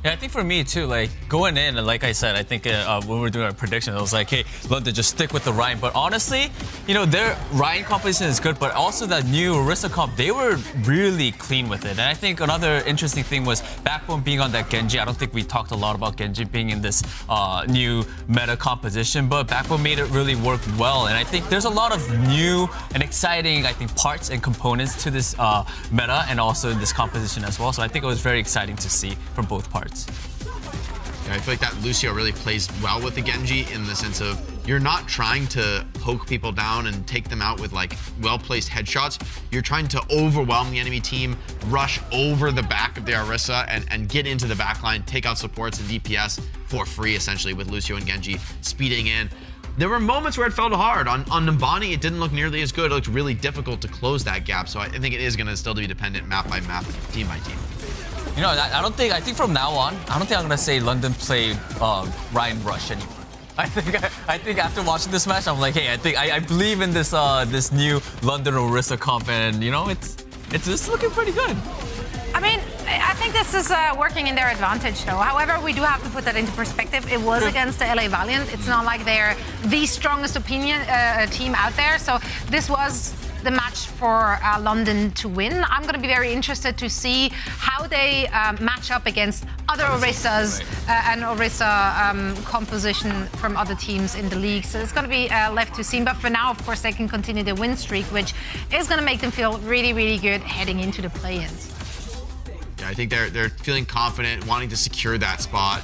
Yeah, I think for me too, like going in, and like I said, I think when we were doing our prediction, it was like, hey, London, just stick with the Ryan. But honestly, you know, their Ryan composition is good, but also that new Orisa comp, they were really clean with it. And I think another interesting thing was Backbone being on that Genji. I don't think we talked a lot about Genji being in this new meta composition, but Backbone made it really work well. And I think there's a lot of new and exciting, I think, parts and components to this meta and also in this composition as well. So I think it was very exciting to see from both parts. Yeah, I feel like that Lucio really plays well with the Genji in the sense of you're not trying to poke people down and take them out with like well-placed headshots. You're trying to overwhelm the enemy team, rush over the back of the Orisa and get into the backline, take out supports and DPS for free essentially with Lucio and Genji speeding in. There were moments where it felt hard. On Numbani, it didn't look nearly as good. It looked really difficult to close that gap. So I think it is going to still be dependent map by map, team by team. You know, I think from now on, I don't think I'm gonna say London played Ryan Rush anymore. I think after watching this match, I'm like, hey, I believe in this this new London Orisa comp, and you know, it's looking pretty good. I mean, I think this is working in their advantage, though. However, we do have to put that into perspective. It was against the LA Valiant. It's not like they're the strongest team out there. So this was the match for London to win. I'm going to be very interested to see how they match up against other Orisas and Orisa composition from other teams in the league. So it's going to be left to see. But for now, of course, they can continue the win streak, which is going to make them feel really, really good heading into the play-ins. Yeah, I think they're feeling confident, wanting to secure that spot.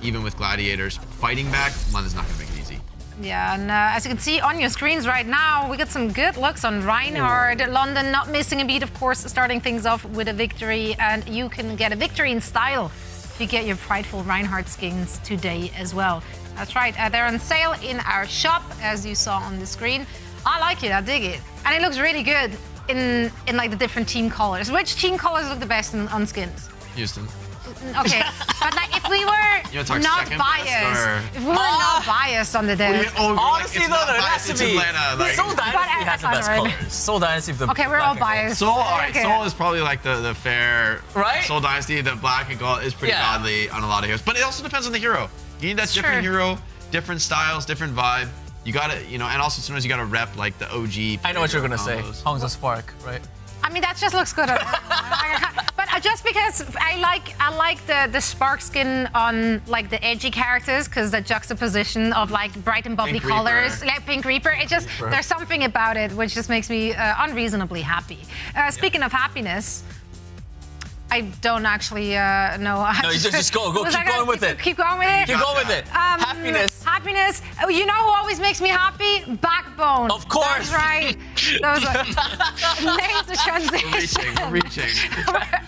Even with Gladiators fighting back, London's not going to make it easy. Yeah, and as you can see on your screens right now, we got some good looks on Reinhardt. London not missing a beat, of course, starting things off with a victory. And you can get a victory in style if you get your prideful Reinhardt skins today as well. That's right, they're on sale in our shop, as you saw on the screen. I like it, I dig it. And it looks really good in like the different team colors. Which team colors look the best on skins? Houston. Okay, but like if we were not biased, if we were not biased on the disc. Honestly, though, there has to be. Atlanta, Soul Dynasty has the best colors. Soul Dynasty, the Okay, we're all biased. Soul, all right, Okay. Soul is probably like the fair. Right? Soul Dynasty, the black and gold is pretty godly on a lot of heroes, but it also depends on the hero. You need that different hero, different styles, different vibe. You gotta, and also sometimes you gotta rep like the OG. I know what you're gonna say. Hong's Spark, right? I mean, that just looks good. But just because I like the spark skin on like the edgy characters, because the juxtaposition of like bright and bubbly colors, like Pink Reaper, it just there's something about it which just makes me unreasonably happy. Speaking of happiness, I don't actually know. No, you just go. Keep going with it. Keep going with it. Keep going with it. Happiness. Happiness. Oh, you know who always makes me happy? Backbone. Of course. That's right. Those names the transition. Reaching.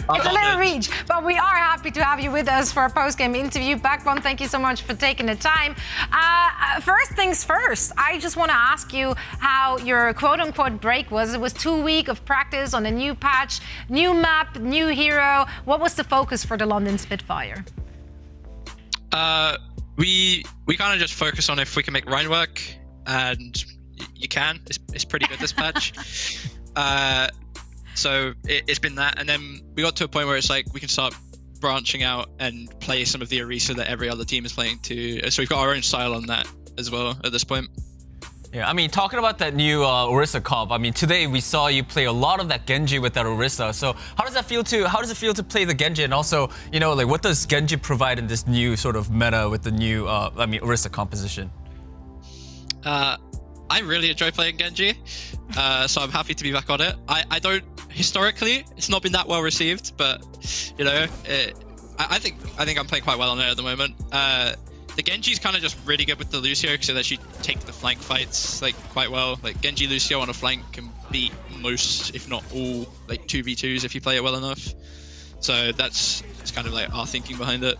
It's a little reach, but we are happy to have you with us for a post-game interview. Backbone, thank you so much for taking the time. First things first, I just want to ask you how your quote-unquote break was. It was 2 weeks of practice on a new patch, new map, new hero. What was the focus for the London Spitfire? We kind of just focus on if we can make Rhine work, and you can. It's pretty good this patch. So it's been that, and then we got to a point where it's like we can start branching out and play some of the Orisa that every other team is playing too. So we've got our own style on that as well at this point. Yeah, I mean, talking about that new Orisa comp, I mean, today we saw you play a lot of that Genji with that Orisa. So how does it feel to play the Genji? And also, like what does Genji provide in this new sort of meta with the new, Orisa composition? I really enjoy playing Genji, so I'm happy to be back on it. I don't, historically, it's not been that well received, but, I think I'm playing quite well on it at the moment. The Genji's kind of just really good with the Lucio because it lets you take the flank fights like quite well. Like Genji Lucio on a flank can beat most, if not all, like 2v2s if you play it well enough. So that's kind of like our thinking behind it.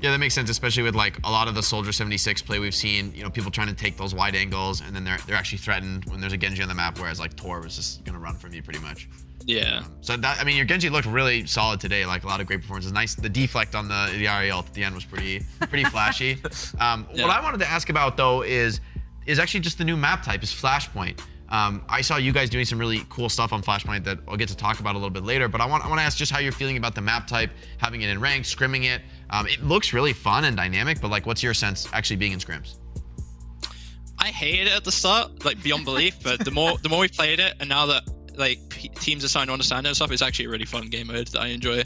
Yeah, that makes sense, especially with like a lot of the Soldier 76 play we've seen. People trying to take those wide angles, and then they're actually threatened when there's a Genji on the map, whereas like Tor was just gonna run from you pretty much. Yeah. So that, I mean, your Genji looked really solid today. Like a lot of great performances. Nice. The deflect on the Ariel at the end was pretty flashy. What I wanted to ask about though is actually just the new map type, is Flashpoint. I saw you guys doing some really cool stuff on Flashpoint that I'll get to talk about a little bit later. But I want to ask just how you're feeling about the map type, having it in ranked, scrimming it. It looks really fun and dynamic, but like, what's your sense actually being in scrims? I hated it at the start, like beyond belief. But the more we played it, and now that like teams are starting to understand it and stuff, it's actually a really fun game mode that I enjoy.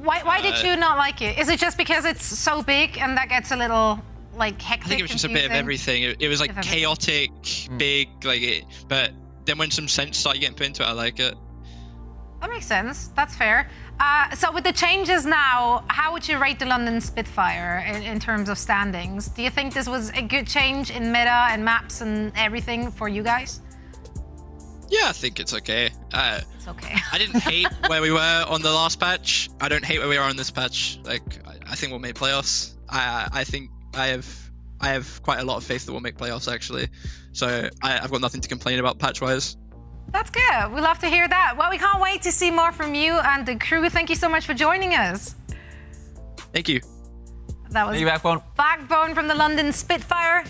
Why did you not like it? Is it just because it's so big and that gets a little like hectic? I think it was just a bit of everything. It was like chaotic, big, but then when some sense started getting put into it, I like it. That makes sense. That's fair. So with the changes now, how would you rate the London Spitfire in terms of standings? Do you think this was a good change in meta and maps and everything for you guys? Yeah, I think it's okay. It's okay. I didn't hate where we were on the last patch. I don't hate where we are on this patch. Like, I think we'll make playoffs. I think I have quite a lot of faith that we'll make playoffs, actually. So I've got nothing to complain about patch-wise. That's good. We love to hear that. Well, we can't wait to see more from you and the crew. Thank you so much for joining us. Thank you. That was Backbone from the London Spitfire.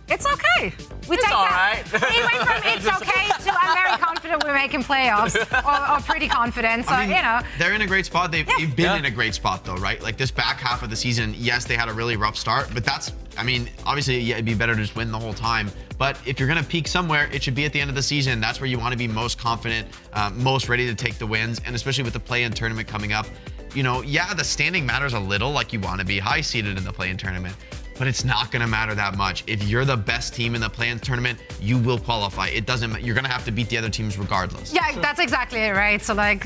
It's okay. We take all that. right. We went from it's okay to I'm very confident we're making playoffs, or pretty confident. So, I mean, they're in a great spot. They've been in a great spot, though, right? Like this back half of the season, yes, they had a really rough start, but that's, I mean, obviously, it'd be better to just win the whole time. But if you're going to peak somewhere, it should be at the end of the season. That's where you want to be most confident, most ready to take the wins, and especially with the play-in tournament coming up. Yeah, the standing matters a little, like you want to be high-seeded in the play-in tournament. But it's not going to matter that much. If you're the best team in the play-in tournament, you will qualify. It doesn't matter. You're going to have to beat the other teams regardless. Yeah, that's exactly it, right? So, like,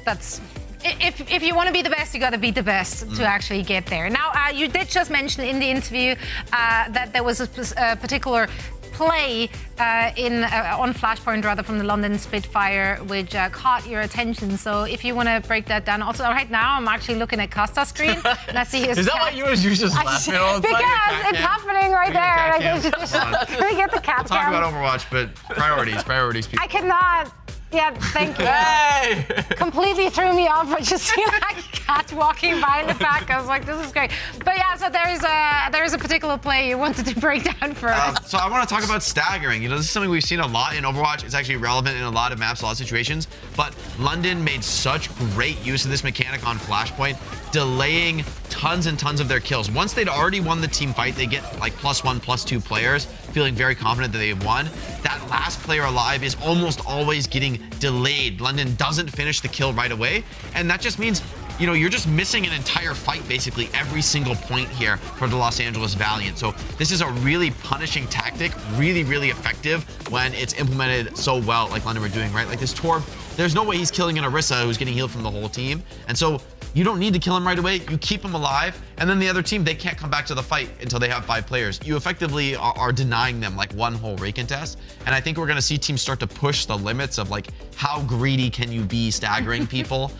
that's... If you want to be the best, you got to be the best to actually get there. Now, you did just mention in the interview that there was a particular play on Flashpoint, rather, from the London Spitfire, which caught your attention. So if you want to break that down. Also, right now, I'm actually looking at Costa's screen, and I see his Is that why you were just laughing all the time? Because it's happening right there. Like, can we get the cat Talk about Overwatch, but priorities, people. I cannot. Yeah, thank you. Hey! Completely threw me off. I just see like a cat walking by in the back. I was like, this is great. But yeah, so there is a particular play you wanted to break down for us. So I want to talk about staggering. You know, this is something we've seen a lot in Overwatch. It's actually relevant in a lot of maps, a lot of situations. But London made such great use of this mechanic on Flashpoint, delaying tons and tons of their kills. Once they'd already won the team fight, they get like +1, +2 players, feeling very confident that they've won. That last player alive is almost always getting delayed. London doesn't finish the kill right away, and that just means, you know, you're just missing an entire fight basically every single point here for the Los Angeles Valiant. So this is a really punishing tactic, really, really effective when it's implemented so well like London were doing, right? Like this Torb, there's no way he's killing an Orisa who's getting healed from the whole team. And so you don't need to kill him right away. You keep him alive, and then the other team, they can't come back to the fight until they have 5 players. You effectively are denying them like one whole recontest. And I think we're gonna see teams start to push the limits of like how greedy can you be staggering people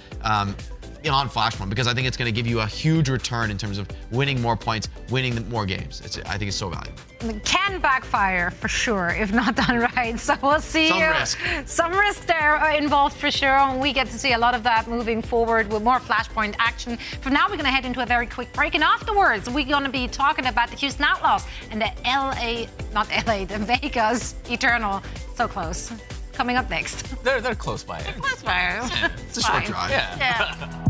on Flashpoint, because I think it's going to give you a huge return in terms of winning more points, winning more games. I think it's so valuable. It can backfire for sure if not done right. So we'll see. Some risk there involved for sure. And we get to see a lot of that moving forward with more Flashpoint action. For now, we're going to head into a very quick break. And afterwards, we're going to be talking about the Houston Outlaws and the Vegas Eternal. So close. Coming up next. They're close by. Close by. It's a short drive. Yeah.